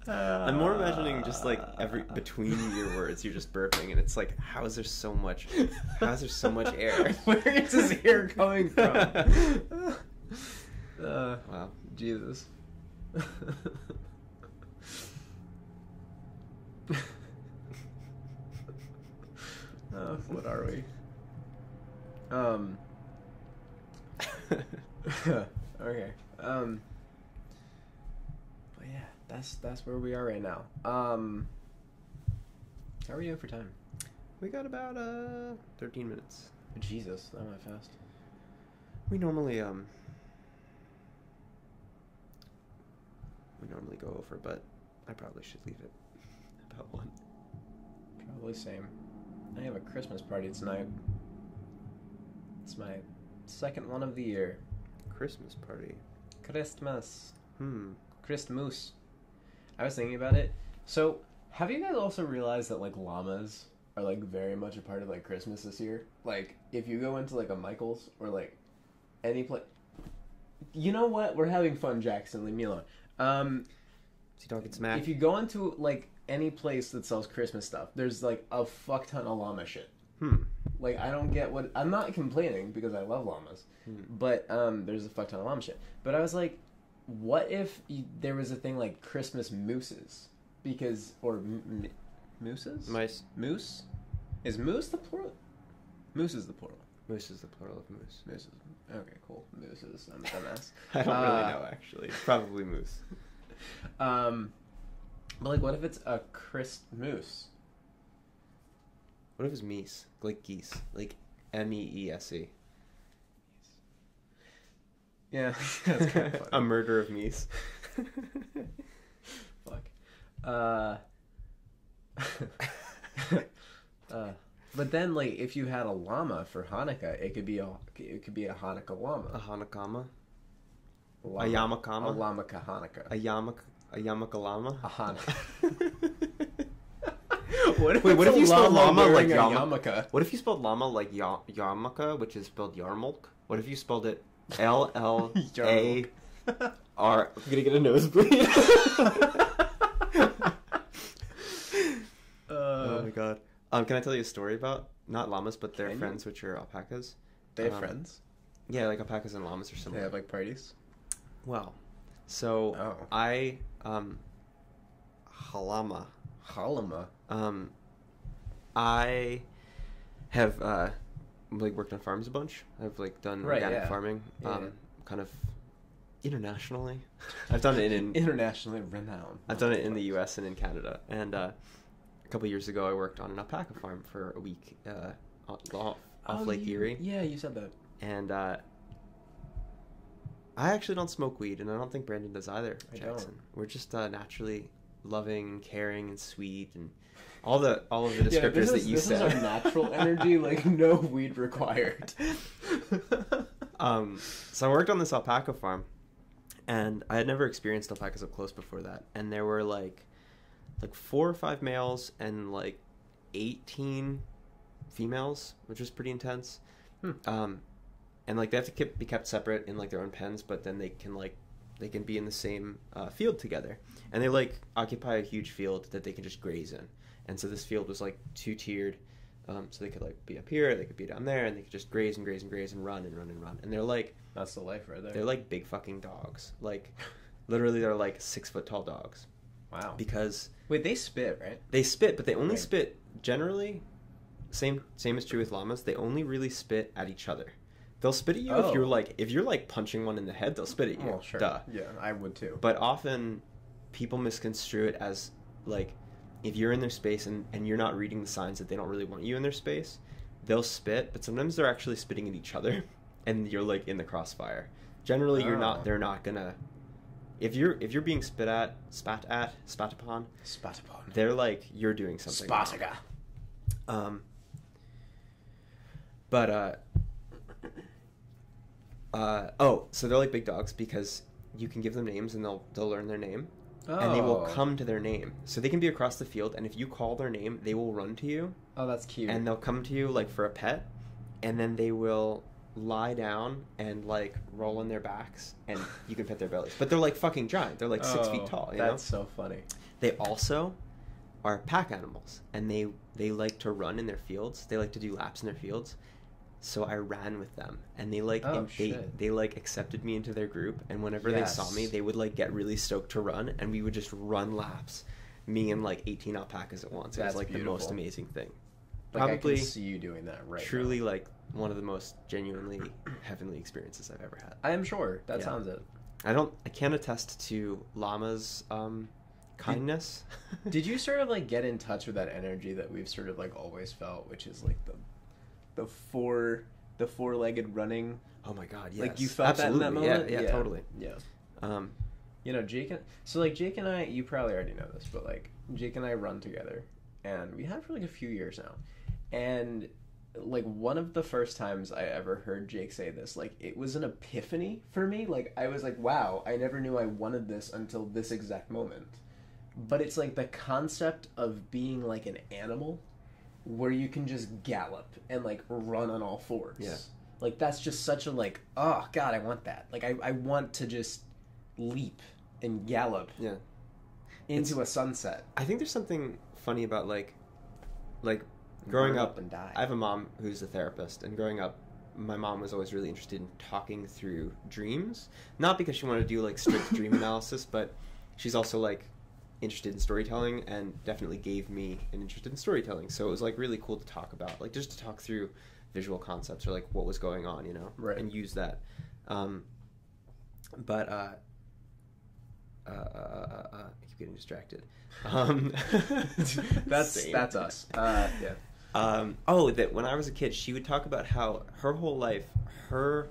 I'm more imagining just like between your words, you're just burping, and it's like, how is there so much air? Where is this air coming from? Wow. Jesus. What are we? Okay. But yeah, that's where we are right now. How are we doing for time? We got about 13 minutes. Jesus, that went fast. We normally go over, but I probably should leave it about 1. Probably same. I have a Christmas party tonight. It's my second one of the year. Christmas party. Christmas. Christmas. I was thinking about it. So, have you guys also realized that like llamas are like very much a part of like Christmas this year? Like, if you go into like a Michael's or like any place, you know what? We're having fun, Jackson. Leave me alone. Is he talking smack? If you go into like any place that sells Christmas stuff, there's like a fuck ton of llama shit. Like, I don't get what... I'm not complaining because I love llamas. But there's a fuck ton of llama shit. But I was like, what if there was a thing like Christmas mooses? Because... Or mooses? Mice. Moose? Is moose the plural? Moose is the plural. Moose is the plural of moose. Moose is... Okay, cool. Mooses. I'm a dumbass. I don't really know, actually. Probably moose. But like, what if it's a Christmas? What if it's meese? Like geese. Like MEESE. Yeah, that's kind of funny. A murder of meese. Fuck. But then, like, if you had a llama for Hanukkah, it could be a Hanukkah llama. A Hanakama. Llama. A Yamakama. A lamaka Hanukkah. A Yamaka llama. A Hanukkah. Wait, what if you spelled llama like yarmulke? What if you spelled llama like yarmulke, which is spelled yarmulke? What if you spelled it LLAR? I'm gonna get a nosebleed. Oh my god. Can I tell you a story about not llamas but their friends, which are alpacas? They have friends? Yeah, like alpacas and llamas are similar. They have like parties? Well, so I halama. I have like worked on farms a bunch. I've like done organic farming, kind of internationally. I've done it in internationally renowned. I've done it in the U.S. and in Canada. And a couple years ago, I worked on an alpaca farm for a week off Lake Erie. Yeah, you said that. And I actually don't smoke weed, and I don't think Brandon does either. Jackson, we're just naturally loving, caring, and sweet, and all of the descriptors that you said. This is our natural energy, like no weed required. So I worked on this alpaca farm, and I had never experienced alpacas up close before that. And there were like 4 or 5 males and like 18 females, which was pretty intense. And like they have to be kept separate in like their own pens, but then they can be in the same field together, and they like occupy a huge field that they can just graze in. And so this field was like 2-tiered, so they could like be up here, they could be down there, and they could just graze and graze and graze and run and run and run. And they're like, that's the life right there. They're like big fucking dogs. Like literally, they're like 6-foot tall dogs. Wow. Because wait, they spit, right? They spit, but they only spit generally. Same is true with llamas. They only really spit at each other. They'll spit at you Oh. if you're like punching one in the head. They'll spit at you. Well, sure. Duh. Yeah, I would too. But often, people misconstrue it as like, if you're in their space and you're not reading the signs that they don't really want you in their space, they'll spit. But sometimes they're actually spitting at each other, and you're like in the crossfire. Generally, you're not. Oh. They're not gonna. If you're being spat upon, Spatapon. they're like you're doing something wrong. Spataga. But so they're like big dogs because you can give them names and they'll learn their name, and they will Oh. come to their name. So they can be across the field, and if you call their name, they will run to you, Oh, that's cute. and they'll come to you like for a pet, and then they will lie down and like roll on their backs, and you can pet their bellies. But they're like fucking giant. They're like 6 feet tall. You know? That's so funny. They also are pack animals, and they like to run in their fields. They like to do laps in their fields. So I ran with them, and they like Oh, they shit. they like accepted me into their group, and whenever they saw Yes. me, they would like get really stoked to run, and we would just run laps, me and like 18 alpacas at once. It was That's like the most beautiful. amazing thing. Like, Probably I can see you doing that right truly now. like one of the most genuinely heavenly experiences I've ever had. I am sure. That Yeah. sounds it. I can't attest to llama's kindness. Did you sort of like get in touch with that energy that we've sort of like always felt, which is like the four-legged running? Oh my god, yes. Like you felt that in that Absolutely. moment? Yeah, totally. Yeah. Um, You know, Jake and I, you probably already know this, but like Jake and I run together, and we have for like a few years now. And like one of the first times I ever heard Jake say this, like it was an epiphany for me. Like I was like, wow, I never knew I wanted this until this exact moment. But it's like the concept of being like an animal where you can just gallop and like run on all fours. Yeah. Like that's just such a like, oh god, I want that. Like I want to just leap and gallop yeah. into a sunset. I think there's something funny about like growing Burn up. and die. I have a mom who's a therapist, and growing up, my mom was always really interested in talking through dreams. Not because she wanted to do like strict dream analysis, but she's also like interested in storytelling, and definitely gave me an interest in storytelling. So it was like really cool to talk about, like just to talk through visual concepts or like what was going on, you know, Right. and use that. I keep getting distracted. Same. That's us. Yeah. That when I was a kid, she would talk about how her whole life, her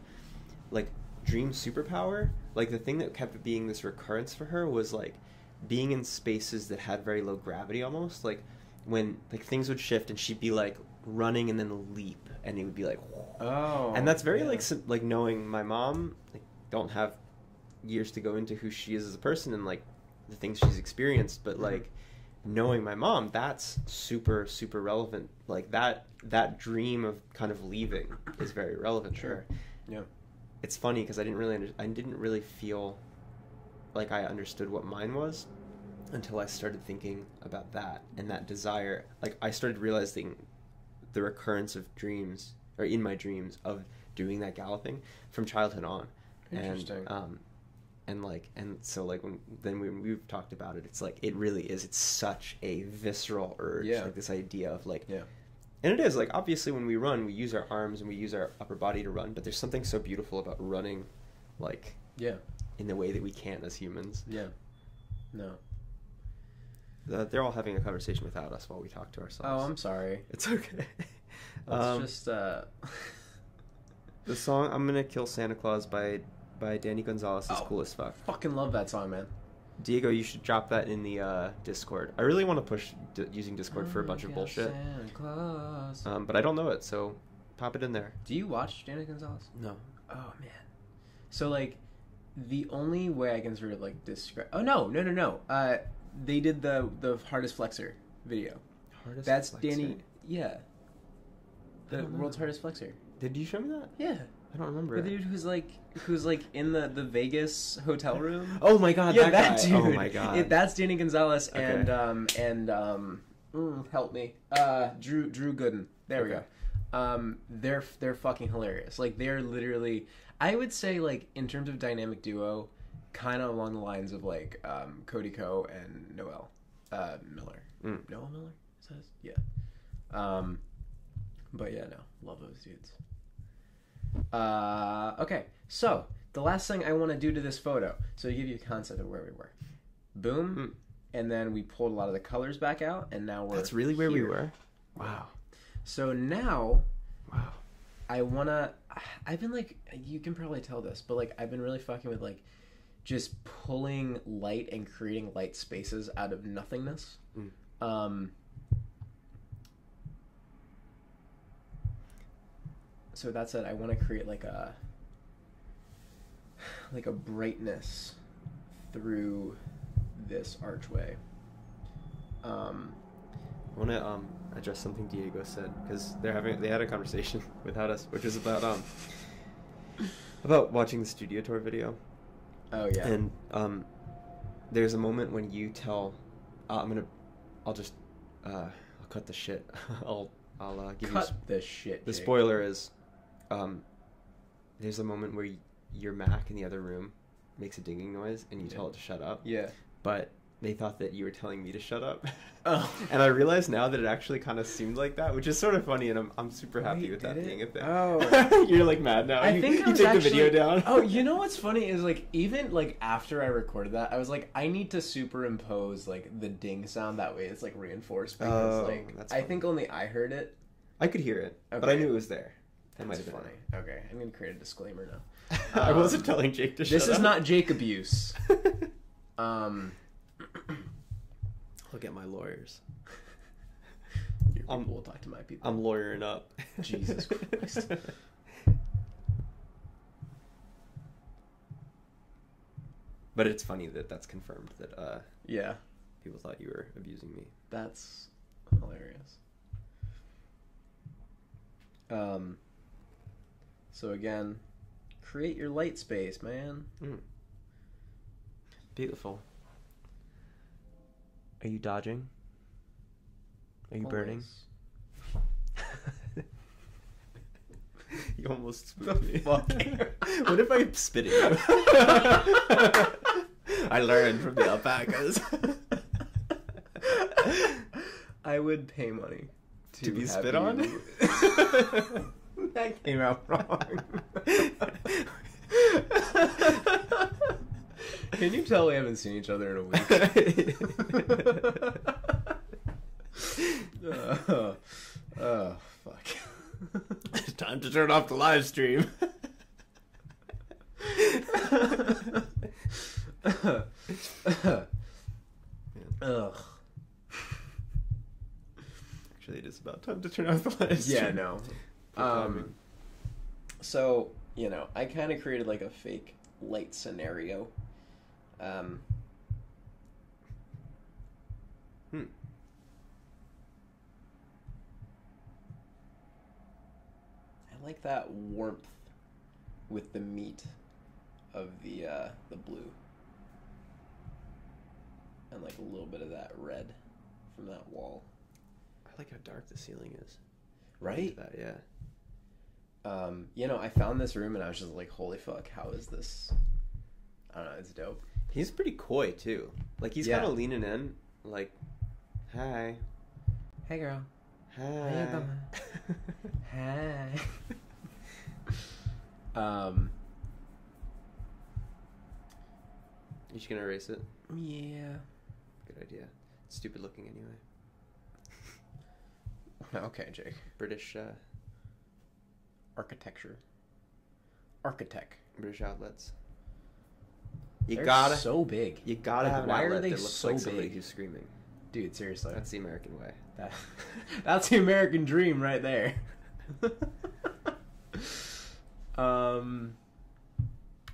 like dream superpower, like the thing that kept being this recurrence for her was like being in spaces that had very low gravity almost. Like when like things would shift and she'd be like running and then leap, and it would be like, Oh. and that's very yeah. like knowing my mom. Like, don't have years to go into who she is as a person and like the things she's experienced, but like knowing my mom, that's super relevant. Like that dream of kind of leaving is very relevant. to Sure. her. Yeah. It's funny because I didn't really feel like I understood what mine was until I started thinking about that and that desire. Like I started realizing the recurrence of dreams, or in my dreams, of doing that galloping from childhood on. Interesting. And so like when we've talked about it, it's like it really is. It's such a visceral urge. Yeah. Like this idea of like, Yeah. and it is like obviously when we run, we use our arms and we use our upper body to run. But there's something so beautiful about running, like Yeah. in the way that we can't as humans. Yeah. No. They're all having a conversation without us while we talk to ourselves. Oh, I'm sorry. It's okay. Let's just The song "I'm Gonna Kill Santa Claus" by Danny Gonzalez is Oh. cool as fuck. fucking love that song, man. Diego, you should drop that in the Discord. I really want to push using Discord for a bunch of bullshit, Santa Claus. but I don't know it, so pop it in there. Do you watch Danny Gonzalez? No. Oh man. So like, the only way I can sort of like describe. Oh no. They did the hardest flexor video. Hardest That's flexor? Danny. Yeah. I The don't know. world's hardest flexor. Did you show me that? Yeah. I don't remember. The dude who's like in the Vegas hotel room. Oh my god, Yeah, that that guy. dude. Oh my god. That's Danny Gonzalez Okay. and help me. Drew Gooden. There we Okay. go. They're fucking hilarious. Like they're literally, I would say like in terms of dynamic duo, kind of along the lines of like Cody Ko and Noel Miller. Mm. Noel Miller? Is that his? Yeah. But yeah, no, love those dudes. Okay, so the last thing I want to do to this photo, so to give you a concept of where we were. Boom, and then we pulled a lot of the colors back out, and now we're That's really where we here. were? Wow. So now Wow. I've been like, you can probably tell this, but like I've been really fucking with like just pulling light and creating light spaces out of nothingness. So that said, I want to create like a brightness through this archway. I want to address something Diego said, because they had a conversation without us, which was about watching the studio tour video. Oh yeah. And there's a moment when you tell, I'll cut the shit. I'll give Cut the shit. the Jake. spoiler is, there's a moment where your Mac in the other room makes a dinging noise, and you tell it to shut up. Yeah. But they thought that you were telling me to shut up. Oh. And I realized now that it actually kind of seemed like that, which is sort of funny, and I'm super happy Wait, with that did it? being a thing. Oh. You're like mad now. I you think I you was take actually, the video down. Oh, you know what's funny is like even like after I recorded that, I was like, I need to superimpose like the ding sound, that way it's like reinforced, because Oh, like that's I funny. think only I heard it. I could hear it, but Okay. I knew it was there. That might That's have been funny. it. Okay, I'm gonna create a disclaimer now. I wasn't telling Jake to shut up. This is not Jake abuse. Look at my lawyers. Your people will talk to my people. I'm lawyering up. Jesus Christ. But it's funny that that's confirmed, that Yeah, people thought you were abusing me. that's hilarious. So again, create your light space, man. Beautiful. Are you dodging? Are you burning? Always. You almost spit me. Fuck. What if I spit at you? I learned from the alpacas. I would pay money To be have spit on? you- That came out wrong. Can you tell we haven't seen each other in a week? Oh, fuck. It's time to turn off the live stream. Ugh. Actually, it is about time to turn off the live stream. Yeah, no. For timing. So, you know, I kind of created like a fake light scenario. I like that warmth with the meat of the blue. And like a little bit of that red from that wall. I like how dark the ceiling is. Right? That, yeah. You know, I found this room and I was just like, holy fuck, how is this? I don't know, it's dope. He's pretty coy too. Like he's Yeah. kind of leaning in, like, "Hi, Hey girl. hi." you doing? Hi. You just gonna erase it? Yeah. Good idea. It's stupid looking anyway. Okay, Jake. British Architecture. Architect. British outlets. You They're gotta so big. You gotta Like, have an why are outlet they that looks so like somebody big? who's screaming. Dude, seriously. That's the American way. That's the American dream right there.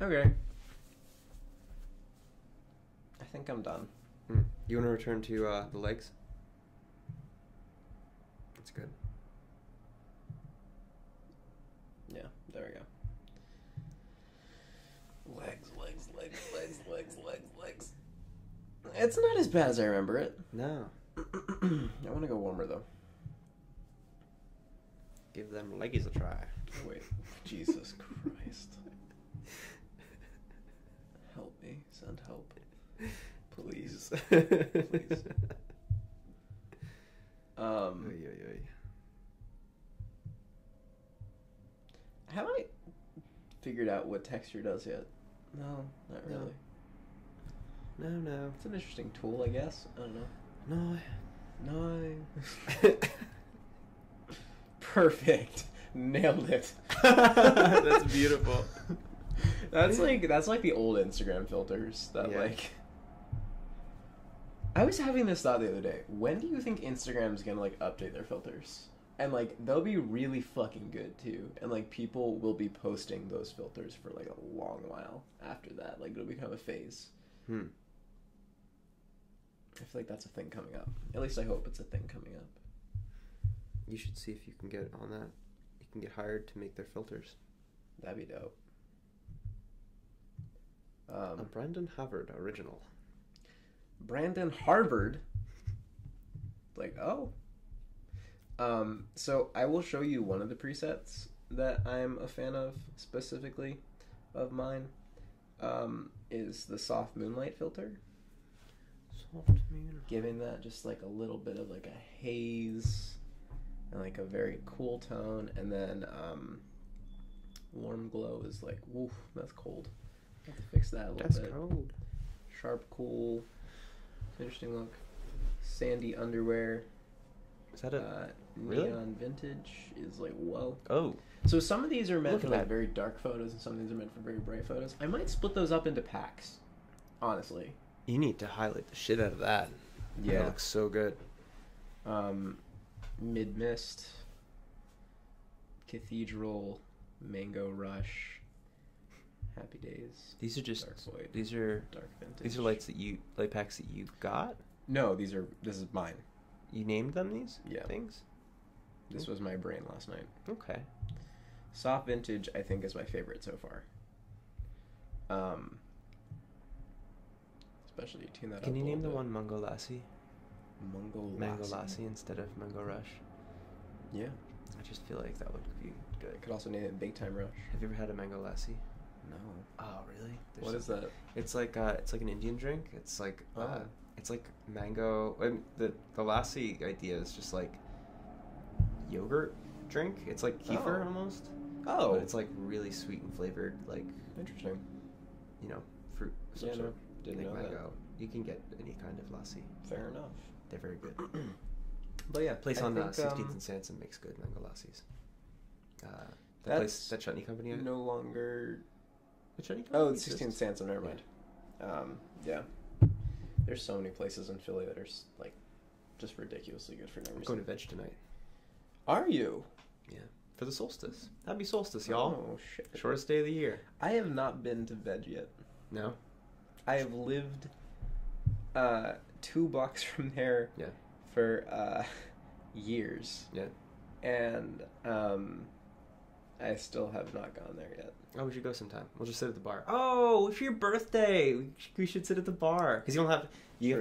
Okay. I think I'm done. You want to return to the legs? That's good. Yeah, there we go. Legs, legs, legs, legs, legs, legs, legs. It's not as bad as I remember it. No. I want to go warmer though. Give them leggies a try. Oh, wait. Jesus Christ. Help me. Send help. Please. Please. Oy, oy, oy. Have I figured out what texture does yet. No, not No. really. No. It's an interesting tool, I guess. I don't know. No. No. Perfect. Nailed it. That's beautiful. That's like the old Instagram filters that Yeah. like. I was having this thought the other day. When do you think Instagram's gonna like update their filters? And like they'll be really fucking good too. And like people will be posting those filters for like a long while after that. Like it'll become a phase. I feel like that's a thing coming up. At least I hope it's a thing coming up. You should see if you can get on that. You can get hired to make their filters. That'd be dope. A Brandon Havard original. Brandon Harvard. Like, oh. So I will show you one of the presets that I'm a fan of, specifically of mine, is the soft moonlight filter. Soft moon. Giving that just like a little bit of like a haze and like a very cool tone, and then warm glow is like, woof, that's cold. I have to fix that a little That's bit. cold. Sharp, cool, interesting look. Sandy underwear. Is that a Neon really? vintage is like, whoa. Oh. So some of these are meant Look for at like that. very dark photos, and some of these are meant for very bright photos. I might split those up into packs, honestly. You need to highlight the shit out of that. That looks so good. Mid Mist, Cathedral, Mango Rush, Happy Days. These are just Dark Void, these are Dark Vintage. light packs that you got? No, this is mine. You named them these Yeah. things? This was my brain last night. Okay. Soft Vintage, I think, is my favorite so far. Especially you tune that up. Can you a name the little one Mango Lassie? bit. Mango Lassie instead of Mango Rush? Yeah. I just feel like that would be good. I could also name it Big Time Rush. Have you ever had a Mango Lassie? No. Oh, really? What is that? It's like an Indian drink. It's like Oh. it's like mango. The lassi idea is just like yogurt drink. It's like kefir Oh. almost. Oh. But it's like really sweet and flavored, like Interesting. fruit. of some Yeah, no, sort. didn't like know that. mango. You can get any kind of lassi. Fair enough. They're very good. But yeah, Place I on think, 16th and Sansom makes good mango lassis. That That's place, that chutney company. no longer. The chutney company. Oh, it's exists. 16th Sansom. Never mind. Yeah. There's so many places in Philly that are like just ridiculously good for no I'm reason. going to veg tonight. Are you? Yeah, for the solstice. Happy solstice, y'all. Oh shit. Shortest day of the year. I have not been to veg yet. No. I have lived 2 blocks from there Yeah. for years, Yeah. and I still have not gone there yet. Oh, we should go sometime. We'll just sit at the bar. Oh, for your birthday, we should sit at the bar because you have to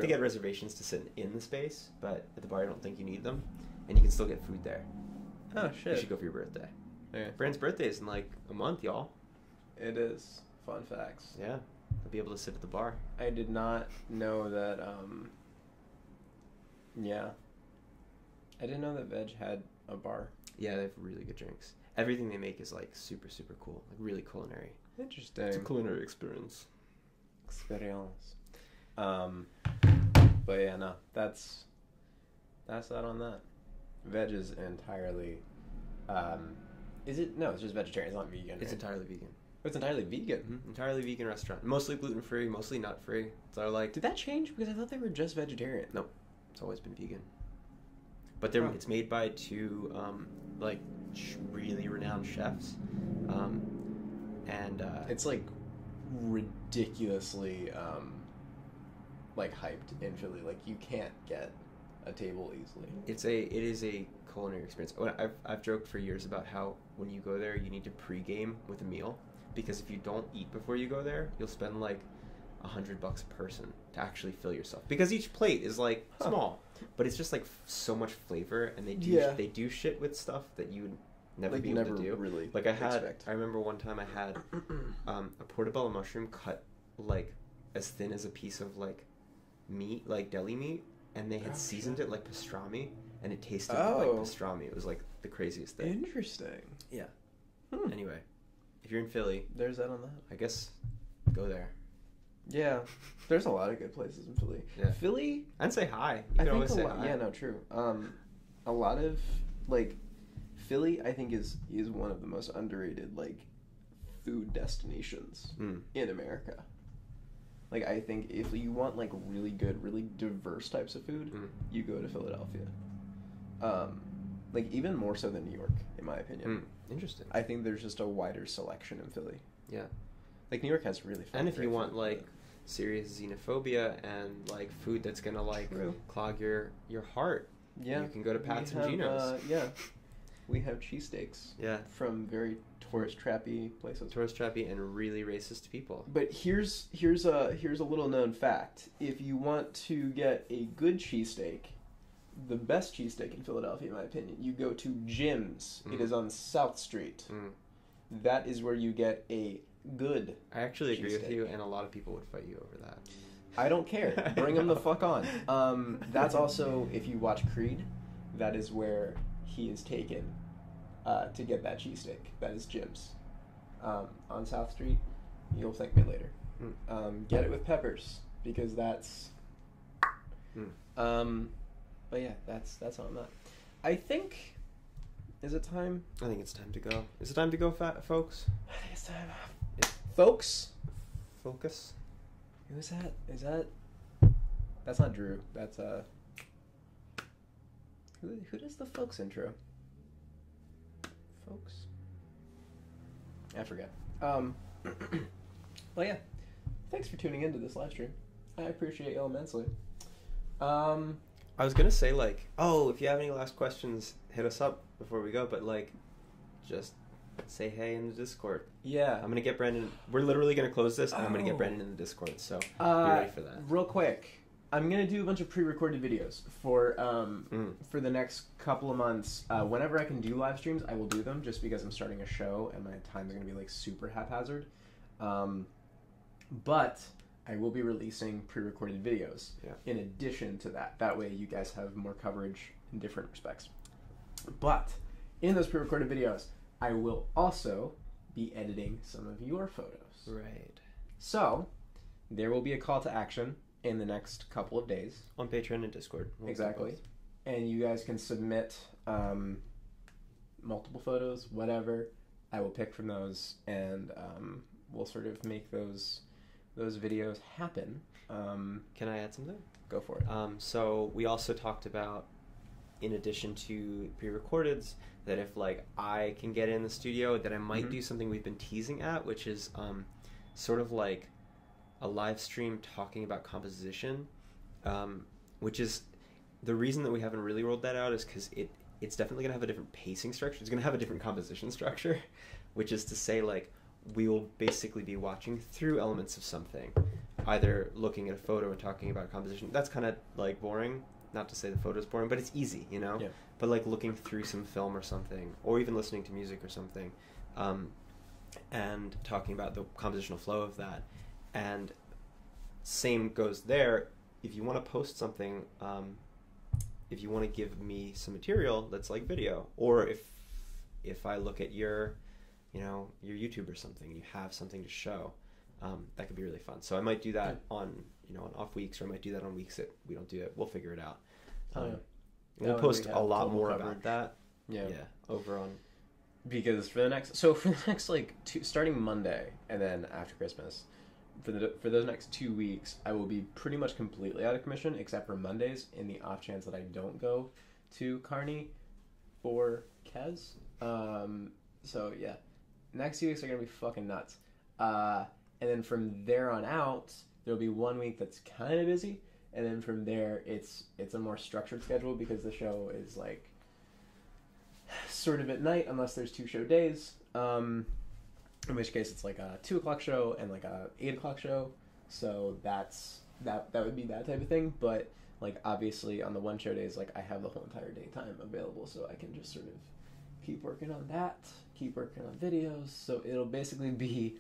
True. get reservations to sit in the space, but at the bar I don't think you need them, and you can still get food there. Oh You shit! should go for your birthday. Yeah. Brand's birthday is in like a month, y'all. It is. Fun facts. Yeah, I'll be able to sit at the bar. I did not know that. Yeah. I didn't know that Veg had a bar. Yeah, they have really good drinks. Everything they make is like super super cool, like really culinary. Interesting. It's a culinary experience. Experience. But yeah, no, that's that on that. Veg is entirely. Is it? No, it's just vegetarian. It's not vegan. It's right? entirely vegan. It's entirely vegan. Mm-hmm. Entirely vegan restaurant. Mostly gluten free, mostly nut free. So I like. Did that change? Because I thought they were just vegetarian. No, it's always been vegan. But they're it's made by 2 like really renowned chefs, and It's like ridiculously like hyped in Philly. Like you can't get a table easily. it is a culinary experience. I've joked for years about how when you go there you need to pregame with a meal, because if you don't eat before you go there, you'll spend like $100 a person to actually fill yourself, because each plate is like small, but it's just like so much flavor, and they do shit with stuff that you would never be able to do. Really Like I remember one time I had a portobello mushroom cut like as thin as a piece of like meat, like deli meat, and they had seasoned it like pastrami, and it tasted like pastrami. It was like the craziest thing. Interesting. Yeah. Hmm. Anyway, if you're in Philly, There's that on that. I guess go there. Yeah, there's a lot of good places in Philly. Yeah. Philly, And say hi. You I can think always a say lot. hi. Yeah, no, true. A lot of like Philly, I think is one of the most underrated like food destinations Mm. in America. Like I think if you want like really good, really diverse types of food, Mm. you go to Philadelphia. Like even more so than New York, in my opinion. Mm. Interesting. I think there's just a wider selection in Philly. Yeah. Like New York has really fun. And if you great want food, like but- serious xenophobia and like food that's gonna like True. clog your heart, yeah, you can go to Pat's we and have, Gino's. yeah, we have cheesesteaks Yeah. from very tourist trappy places. Tourist trappy and really racist people. But here's a little known fact. If you want to get a good cheesesteak, the best cheesesteak in Philadelphia, in my opinion, you go to Jim's. It Mm. is on South Street. Mm. That is where you get a good. I actually agree with Cheesesteak. you, and a lot of people would fight you over that. I don't care. Bring them the fuck on. That's also, if you watch Creed, that is where he is taken to get that cheesesteak. That is Jim's. On South Street. You'll thank me later. Get it with peppers, because that's... Mm. But yeah, that's on that. I think... Is it time? I think it's time to go. Is it time to go, folks? I think it's time. Folks? Focus. Who is that? Is that... That's not Drew. That's, Who does the folks intro? Folks? I forget. Well, yeah. Thanks for tuning into this live stream. I appreciate you immensely. I was gonna say like, oh, if you have any last questions, hit us up before we go. But like, just say hey in the Discord. Yeah. I'm gonna get Brandon. We're literally gonna close this, and I'm gonna get Oh. Brandon in the Discord. So be ready for that. Real quick, I'm gonna do a bunch of pre-recorded videos for Mm. for the next couple of months. Whenever I can do live streams, I will do them. Just because I'm starting a show and my time is gonna be like super haphazard. But I will be releasing pre-recorded videos Yeah. in addition to that. That way, you guys have more coverage in different respects. But in those pre-recorded videos, I will also be editing some of your photos. Right. So, there will be a call to action in the next couple of days. On Patreon and Discord. We'll do Exactly. both. And you guys can submit multiple photos, whatever. I will pick from those, and we'll sort of make those videos happen. Can I add something? Go for it. So we also talked about, in addition to pre-recordeds, that if like I can get in the studio, that I might Mhm. do something we've been teasing at, which is sort of like a live stream talking about composition, which is the reason that we haven't really rolled that out is because it's definitely gonna have a different pacing structure. It's gonna have a different composition structure, which is to say like we will basically be watching through elements of something, either looking at a photo and talking about composition. That's kind of like boring. Not to say the photo's boring, but it's easy, you know? Yeah. But like looking through some film or something, or even listening to music or something, and talking about the compositional flow of that. And same goes there. If you want to post something, if you want to give me some material that's like video, or if I look at your YouTube or something, and you have something to show, that could be really fun. So I might do that on off weeks, or I might do that on weeks that we don't do it. We'll figure it out. Oh, yeah. We'll That way post we a have lot total more coverage. about that. Yeah. Over on. Because for the next like starting Monday and then after Christmas, for those next 2 weeks, I will be pretty much completely out of commission except for Mondays, in the off chance that I don't go to Kearney for Kez. So yeah, next 2 weeks are gonna be fucking nuts. And then from there on out, there'll be 1 week that's kind of busy, and then from there it's a more structured schedule because the show is like sort of at night unless there's 2 show days. In which case it's like a 2 o'clock show and like a 8 o'clock show. So that would be that type of thing. But like obviously on the 1 show days, like I have the whole entire daytime available, so I can just sort of keep working on that, keep working on videos. So it'll basically be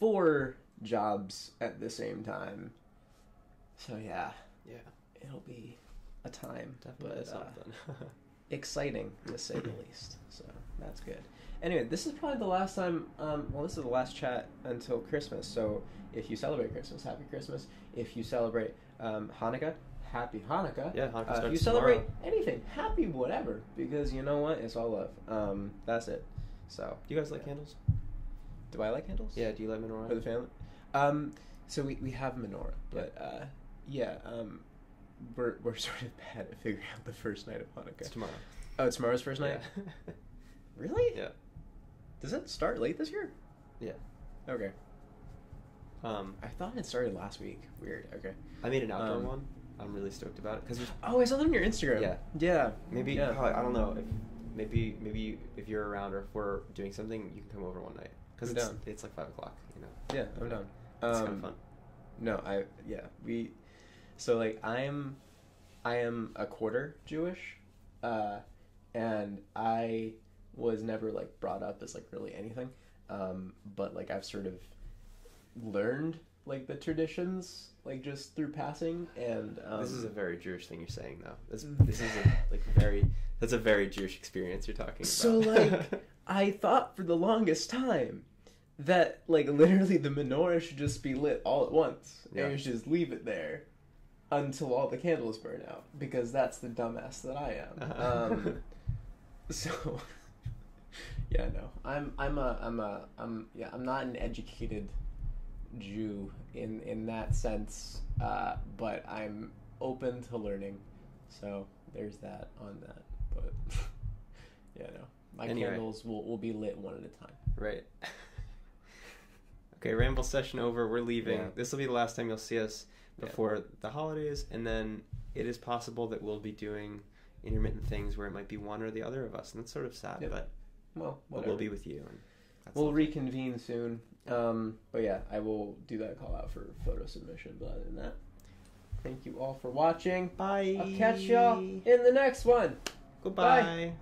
4 jobs at the same time. So yeah, it'll be a time, Definitely but something. exciting to say the least. So that's good. Anyway, this is probably the last time. Well, this is the last chat until Christmas. So if you celebrate Christmas, happy Christmas. If you celebrate Hanukkah, happy Hanukkah. Yeah, Hanukkah If starts you celebrate tomorrow. anything, happy whatever. Because you know what? It's all love. That's it. So Do you guys like candles? do I like candles? Yeah. Do you like menorah? For the family. So we have menorah, but we're sort of bad at figuring out the first night of Hanukkah. It's tomorrow. Oh, it's tomorrow's first night. Yeah. Really? Yeah. Does it start late this year? Yeah. Okay. Um, I thought it started last week. Weird. Okay. I made an outdoor Um, one. I'm really stoked about it because Oh, I saw that on your Instagram. Yeah. Yeah. maybe Yeah. probably, I don't know if maybe if you're around or if we're doing something, you can come over one night because I'm it's down. it's like 5 o'clock. You know, Yeah, I'm down. it's kind of fun. No, we. So like I am a quarter Jewish, and I was never like brought up as like really anything, but like I've sort of learned like the traditions like just through passing, and This is a very Jewish thing you're saying, though. This Mm. is that's a very Jewish experience you're talking about. So like I thought for the longest time that like literally the menorah should just be lit all at once, Yeah. and you should just leave it there until all the candles burn out, because that's the dumbass that I am. So yeah, no, I'm not an educated Jew in that sense, but I'm open to learning. So there's that on that. But yeah, no, my Anyway. candles will be lit one at a time. Right. Okay, ramble session over. We're leaving. Yeah. This will be the last time you'll see us Yeah. before the holidays, and then it is possible that we'll be doing intermittent things where it might be one or the other of us, and that's sort of sad, Yep. but Well, we'll whatever. be with you. And that's We'll lovely. reconvene soon. But yeah, I will do that call out for photo submission. But other than that, thank you all for watching. Bye. I'll catch y'all in the next one. Goodbye. Bye.